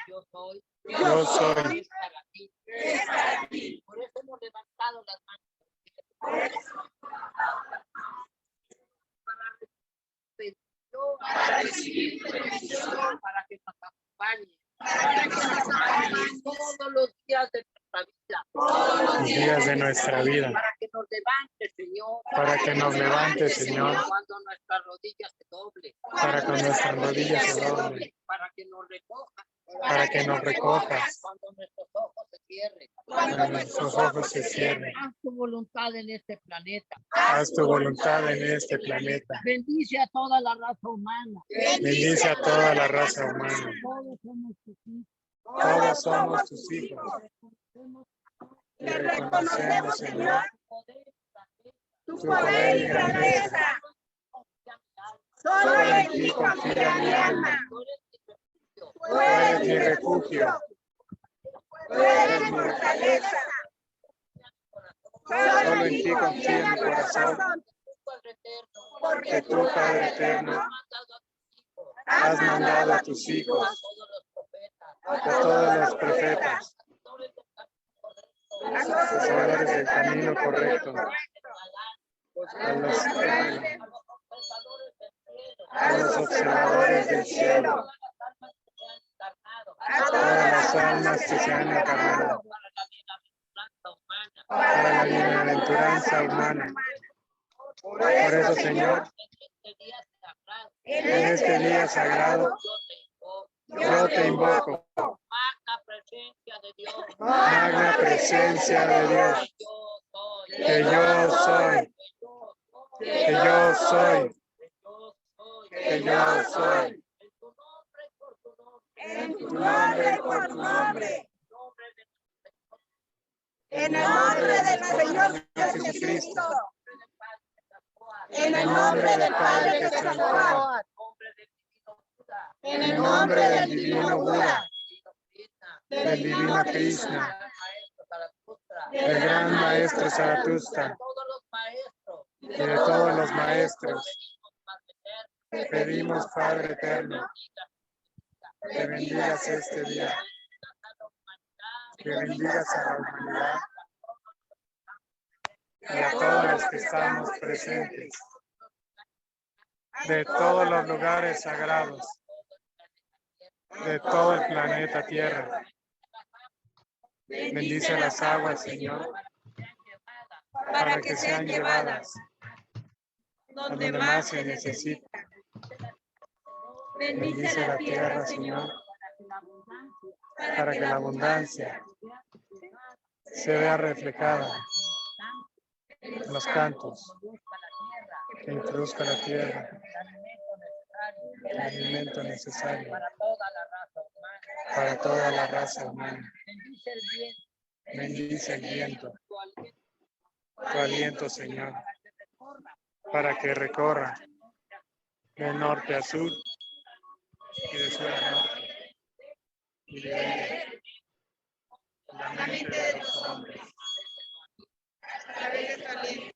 J: Yo soy.
H: Por eso hemos levantado las manos. Para recibir bendición, para que nos acompañe todos los días de nuestra vida.
J: Los días de nuestra vida.
H: Para que nos levante, Señor.
J: Para que nos levante, Señor.
H: Cuando nuestras rodillas se doblen.
J: Para que nuestras rodillas se doblen.
H: Para que nos recoja.
J: Para que nos recojas.
H: Cuando nuestros ojos se cierren.
J: Cuando nuestros ojos se cierren.
H: Haz tu voluntad en este planeta.
J: Haz tu voluntad en este planeta.
H: Bendice a toda la raza humana.
J: Bendice a toda la raza humana.
H: Todos somos tus hijos.
J: Todos somos tus hijos. Y reconocemos, Señor, tu poder y grandeza. Solo en ti confía mi alma. Tú eres mi refugio. Tú eres mi fortaleza. Solo en ti confía mi corazón. Porque tú, Padre eterno, has mandado a tus hijos, a todos los profetas, los hacedores del camino correcto, a los observadores del cielo, a todas las almas que se han encarnado, para la bienaventuranza humana. Por eso, Señor, en este día sagrado, yo te invoco. Magna presencia de Dios. Que yo soy. Que yo soy. Que yo soy. En tu nombre y por tu nombre. En el nombre del Señor Jesucristo. En el nombre del Padre Quetzalcóatl. En el nombre del divino Buda. Del divino Krishna. Del gran maestro Zaratustra. Y de todos los maestros. Te pedimos, Padre eterno, que bendigas este día. Que bendigas a la humanidad. Y a todos los que estamos presentes, de todos los lugares sagrados, de todo el planeta Tierra. Bendice las aguas, Señor, para que sean llevadas donde más se necesita. Bendice la tierra, Señor, para que la abundancia se vea reflejada en los cantos, que introduzca la tierra el alimento necesario para toda la raza humana. Bendice el viento, tu aliento, Señor, para que recorra de norte a sur y de sur a norte y libere la mente de los hombres a través de tu aliento.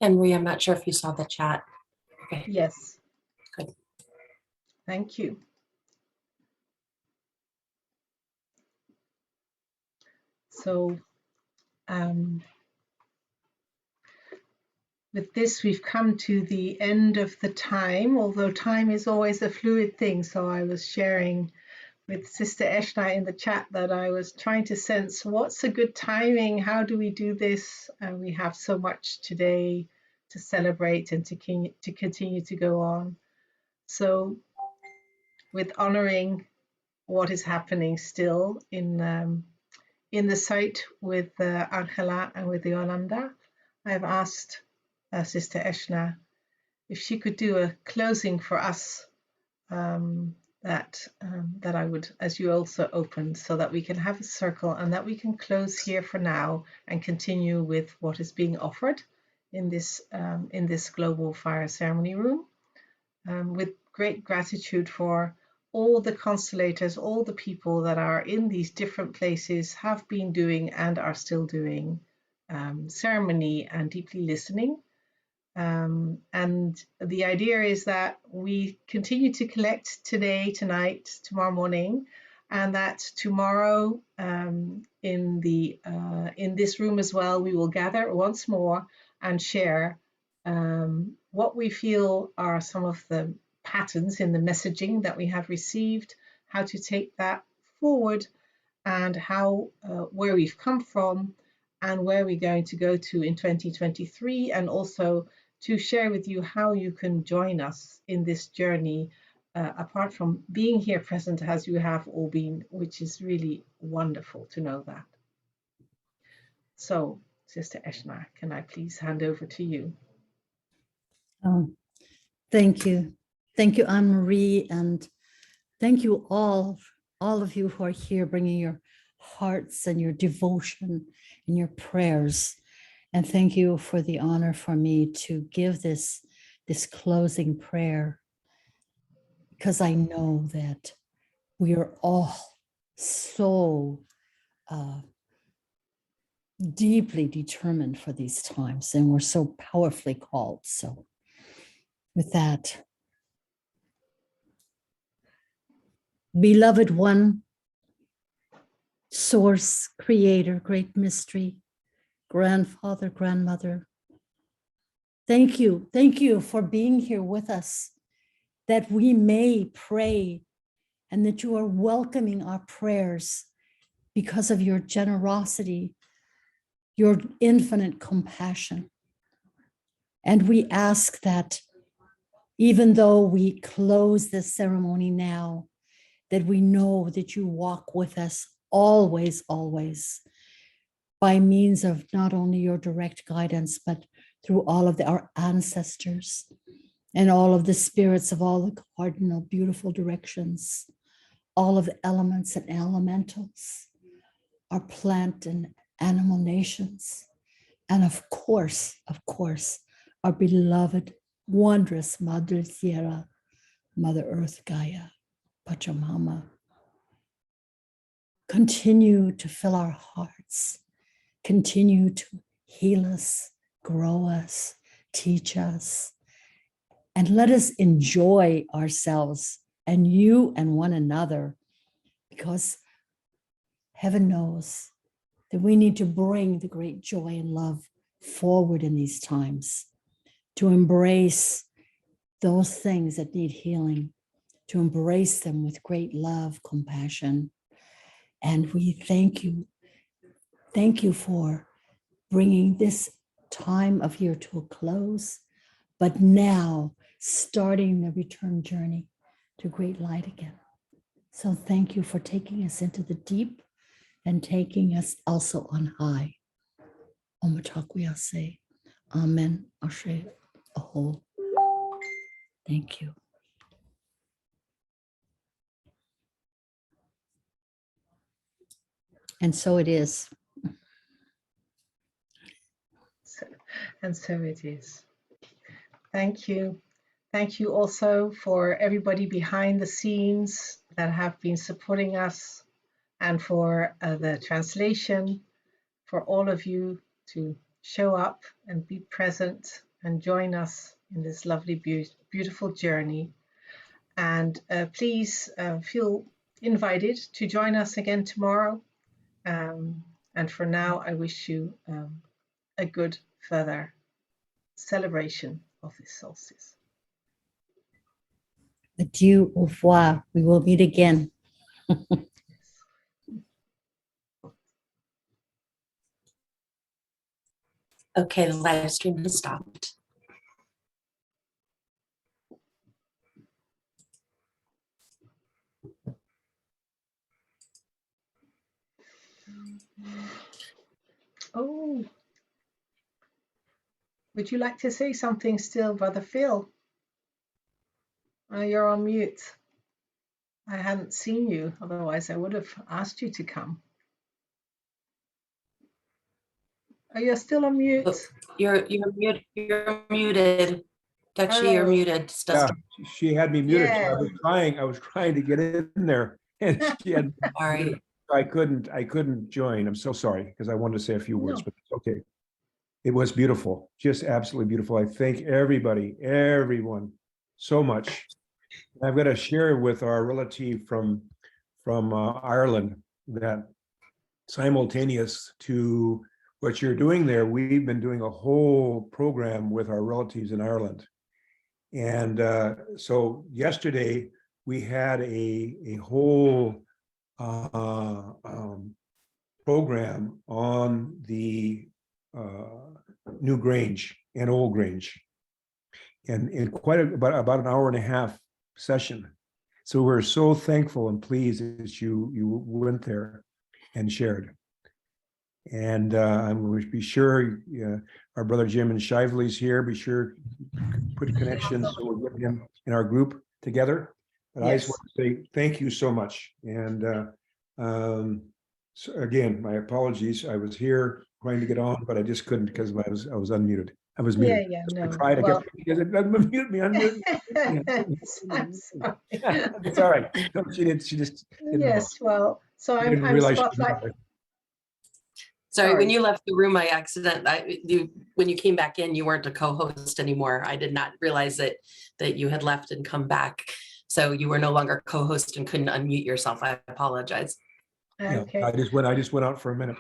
K: And Marie, I'm not sure if you saw the chat. Okay.
B: Yes.
K: Good.
B: Thank you. So with this, we've come to the end of the time, although time is always a fluid thing. So I was sharing with Sister Eshna in the chat that I was trying to sense what's a good timing, how do we do this? We have so much today to celebrate and to continue to go on. So with honoring what is happening still in the site with Angela and with Yolanda, I've asked Sister Eshna if she could do a closing for us that I would, as you also opened, so that we can have a circle and that we can close here for now and continue with what is being offered in this global fire ceremony room, with great gratitude for all the constellators, all the people that are in these different places have been doing and are still doing ceremony and deeply listening. And the idea is that we continue to collect today, tonight, tomorrow morning, and that tomorrow in this room as well, we will gather once more and share what we feel are some of the patterns in the messaging that we have received, how to take that forward, and how where we've come from and where we're going to go to in 2023, and also to share with you how you can join us in this journey, apart from being here present as you have all been, which is really wonderful to know that. So, Sister Eshna, can I please hand over to you?
C: Oh, thank you. Thank you, Anne-Marie, and thank you all of you who are here bringing your hearts and your devotion and your prayers. And thank you for the honor for me to give this closing prayer, because I know that we are all so deeply determined for these times, and we're so powerfully called. So with that, beloved one, source, creator, great mystery, grandfather, grandmother, thank you for being here with us, that we may pray and that you are welcoming our prayers because of your generosity, your infinite compassion. And we ask that even though we close this ceremony now, that we know that you walk with us always, always, by means of not only your direct guidance, but through all of our ancestors and all of the spirits of all the cardinal beautiful directions, all of the elements and elementals, our plant and animal nations, and of course, our beloved, wondrous Madre Tierra, Mother Earth, Gaia, Pachamama. Continue to fill our hearts, continue to heal us, grow us, teach us, and let us enjoy ourselves and you and one another, because heaven knows that we need to bring the great joy and love forward in these times, to embrace those things that need healing, to embrace them with great love, compassion. And we thank you. Thank you for bringing this time of year to a close, but now starting the return journey to great light again. So thank you for taking us into the deep and taking us also on high. Om Takwiyase. Amen. Ashe. Aho. Thank you. And so it is.
B: And so it is. Thank you. Thank you also for everybody behind the scenes that have been supporting us, and for the translation, for all of you to show up and be present and join us in this lovely, beautiful journey. And please feel invited to join us again tomorrow. And for now, I wish you a good further celebration of this solstice.
C: Adieu, au revoir. We will meet again.
K: Okay, the live stream has stopped.
B: Oh, would you like to say something still, Brother Phil? You're on mute. I hadn't seen you, otherwise I would have asked you to come. Are you still on mute?
K: You're muted. Dutchie, you're muted still.
A: Yeah, she had me muted. So
B: Yeah.
A: I was trying to get in there, and she had me muted.
K: Sorry.
A: I couldn't join. I'm so sorry because I wanted to say a few words,
B: No.
A: but it's okay. It was beautiful, just absolutely beautiful. I thank everyone so much. I've got to share with our relative from Ireland that simultaneous to what you're doing there, we've been doing a whole program with our relatives in Ireland. And so yesterday we had a whole program on the New Grange and Old Grange, and in quite about an hour and a half session. So we're so thankful and pleased that you went there and shared. And I'm going to be sure our brother Jim and Shively's here. Be sure put connections so we'll get him in our group together. But I just want to say thank you so much. And so again, my apologies. I was here trying to get on, but I just couldn't because I was unmuted. I was muted.
B: Yeah,
A: I
B: no.
A: tried.
B: Well,
A: I kept unmute me.
B: I'm sorry.
A: It's all right. No, she just didn't know.
B: Yes, well, so
A: She
B: I'm
A: didn't realize she
B: spotlight.
A: didn't know.
K: Sorry, when you left the room, when you came back in, you weren't a co-host anymore. I did not realize that you had left and come back. So you were no longer co-host and couldn't unmute yourself. I apologize.
B: Okay.
A: Yeah, I just went out for a minute.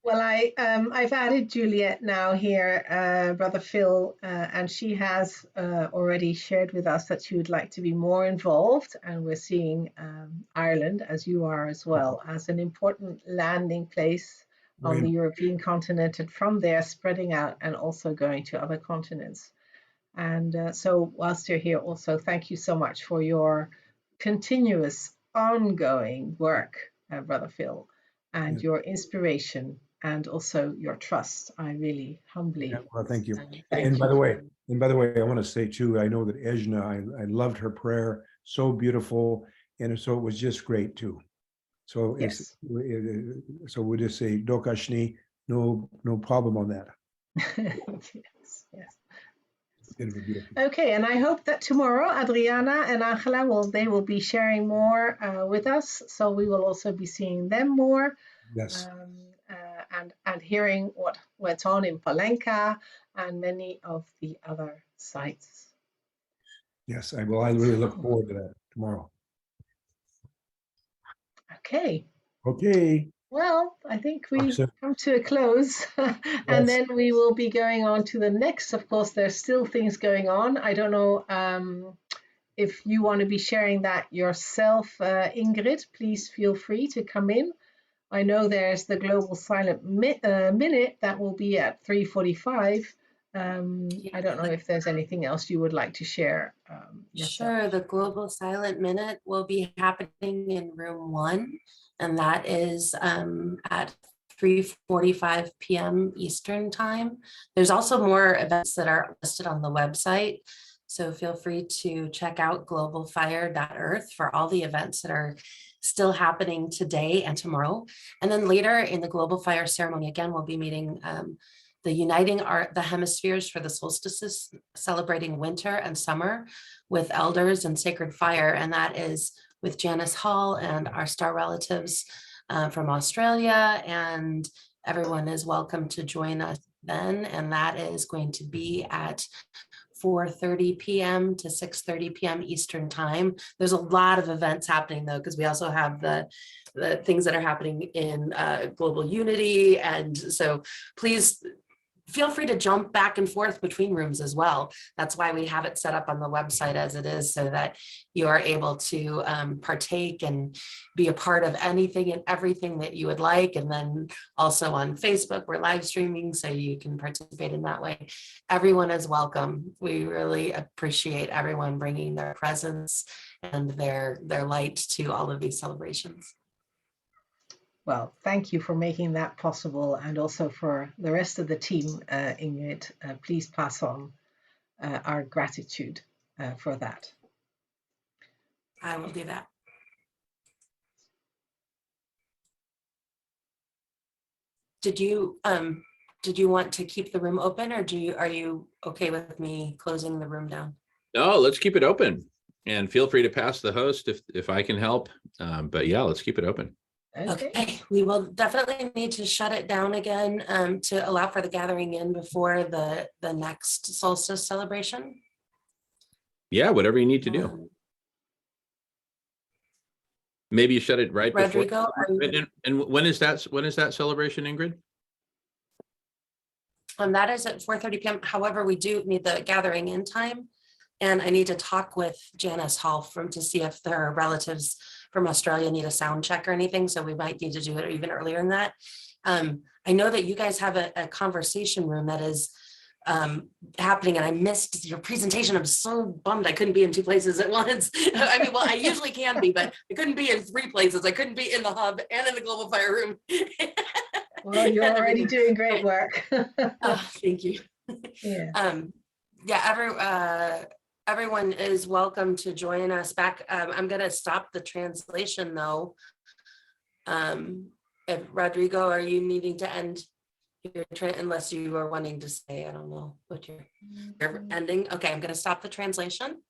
B: Well, I've added Juliet now here, Brother Phil, and she has already shared with us that she would like to be more involved, and we're seeing Ireland, as you are as well, as an important landing place on the European continent, and from there spreading out and also going to other continents. And so whilst you're here also, thank you so much for your continuous ongoing work, Brother Phil, and your inspiration and also your trust. I really humbly
A: Thank you.
B: thank
A: And by
B: you.
A: the way, I want to say too, I know that Ejna, I loved her prayer, so beautiful, and so it was just great too. So so we'll just say Dokashni, no problem on that.
B: Yes.
A: Beautiful.
B: Okay, and I hope that tomorrow Adriana and Angela will be sharing more with us. So we will also be seeing them more.
A: Yes.
B: And hearing what went on in Palenka and many of the other sites.
A: Yes, I really look forward to that tomorrow.
B: Okay.
A: Okay.
B: Well, I think we come to a close, and then we will be going on to the next. Of course, there's still things going on. I don't know if you want to be sharing that yourself, Ingrid. Please feel free to come in. I know there's the Global Silent Minute that will be at 3:45. I don't know if there's anything else you would like to share.
K: Sure, the Global Silent Minute will be happening in room 1, and that is at 3:45 p.m. Eastern time. There's also more events that are listed on the website, so feel free to check out globalfire.earth for all the events that are still happening today and tomorrow. And then later in the Global Fire ceremony, again, we'll be meeting the Uniting the Hemispheres for the Solstices, celebrating winter and summer with elders and sacred fire. And that is with Janice Hall and our star relatives from Australia. And everyone is welcome to join us then. And that is going to be at 4:30 p.m. to 6:30 p.m. Eastern time. There's a lot of events happening though, because we also have the things that are happening in global unity. And so please feel free to jump back and forth between rooms as well. That's why we have it set up on the website as it is, so that you are able to partake and be a part of anything and everything that you would like. And then also on Facebook, we're live streaming, so you can participate in that way. Everyone is welcome. We really appreciate everyone bringing their presence and their light to all of these celebrations.
B: Well, thank you for making that possible, and also for the rest of the team, Ingrid. Please pass on our gratitude for that.
K: I will do that. Did you did you want to keep the room open, or are you okay with me closing the room down?
N: No, let's keep it open, and feel free to pass the host if I can help. But yeah, let's keep it open.
K: Okay, we will definitely need to shut it down again to allow for the gathering in before the next solstice celebration.
N: Yeah, whatever you need to do. Maybe you shut it right
K: Rodrigo,
N: before. And when is that celebration, Ingrid?
K: That is at 4:30 p.m. However, we do need the gathering in time, and I need to talk with Janice Hall to see if their relatives from Australia need a sound check or anything. So we might need to do it even earlier than that. I know that you guys have a conversation room that is happening, and I missed your presentation. I'm so bummed I couldn't be in 2 places at once. I mean, well, I usually can be, but I couldn't be in 3 places. I couldn't be in the hub and in the global fire room.
B: Well, you're already doing great work.
K: Thank you.
B: Yeah.
K: Everyone is welcome to join us back. I'm going to stop the translation though. If Rodrigo, are you needing to end your unless you are wanting to say, I don't know what you're ending. Okay, I'm going to stop the translation.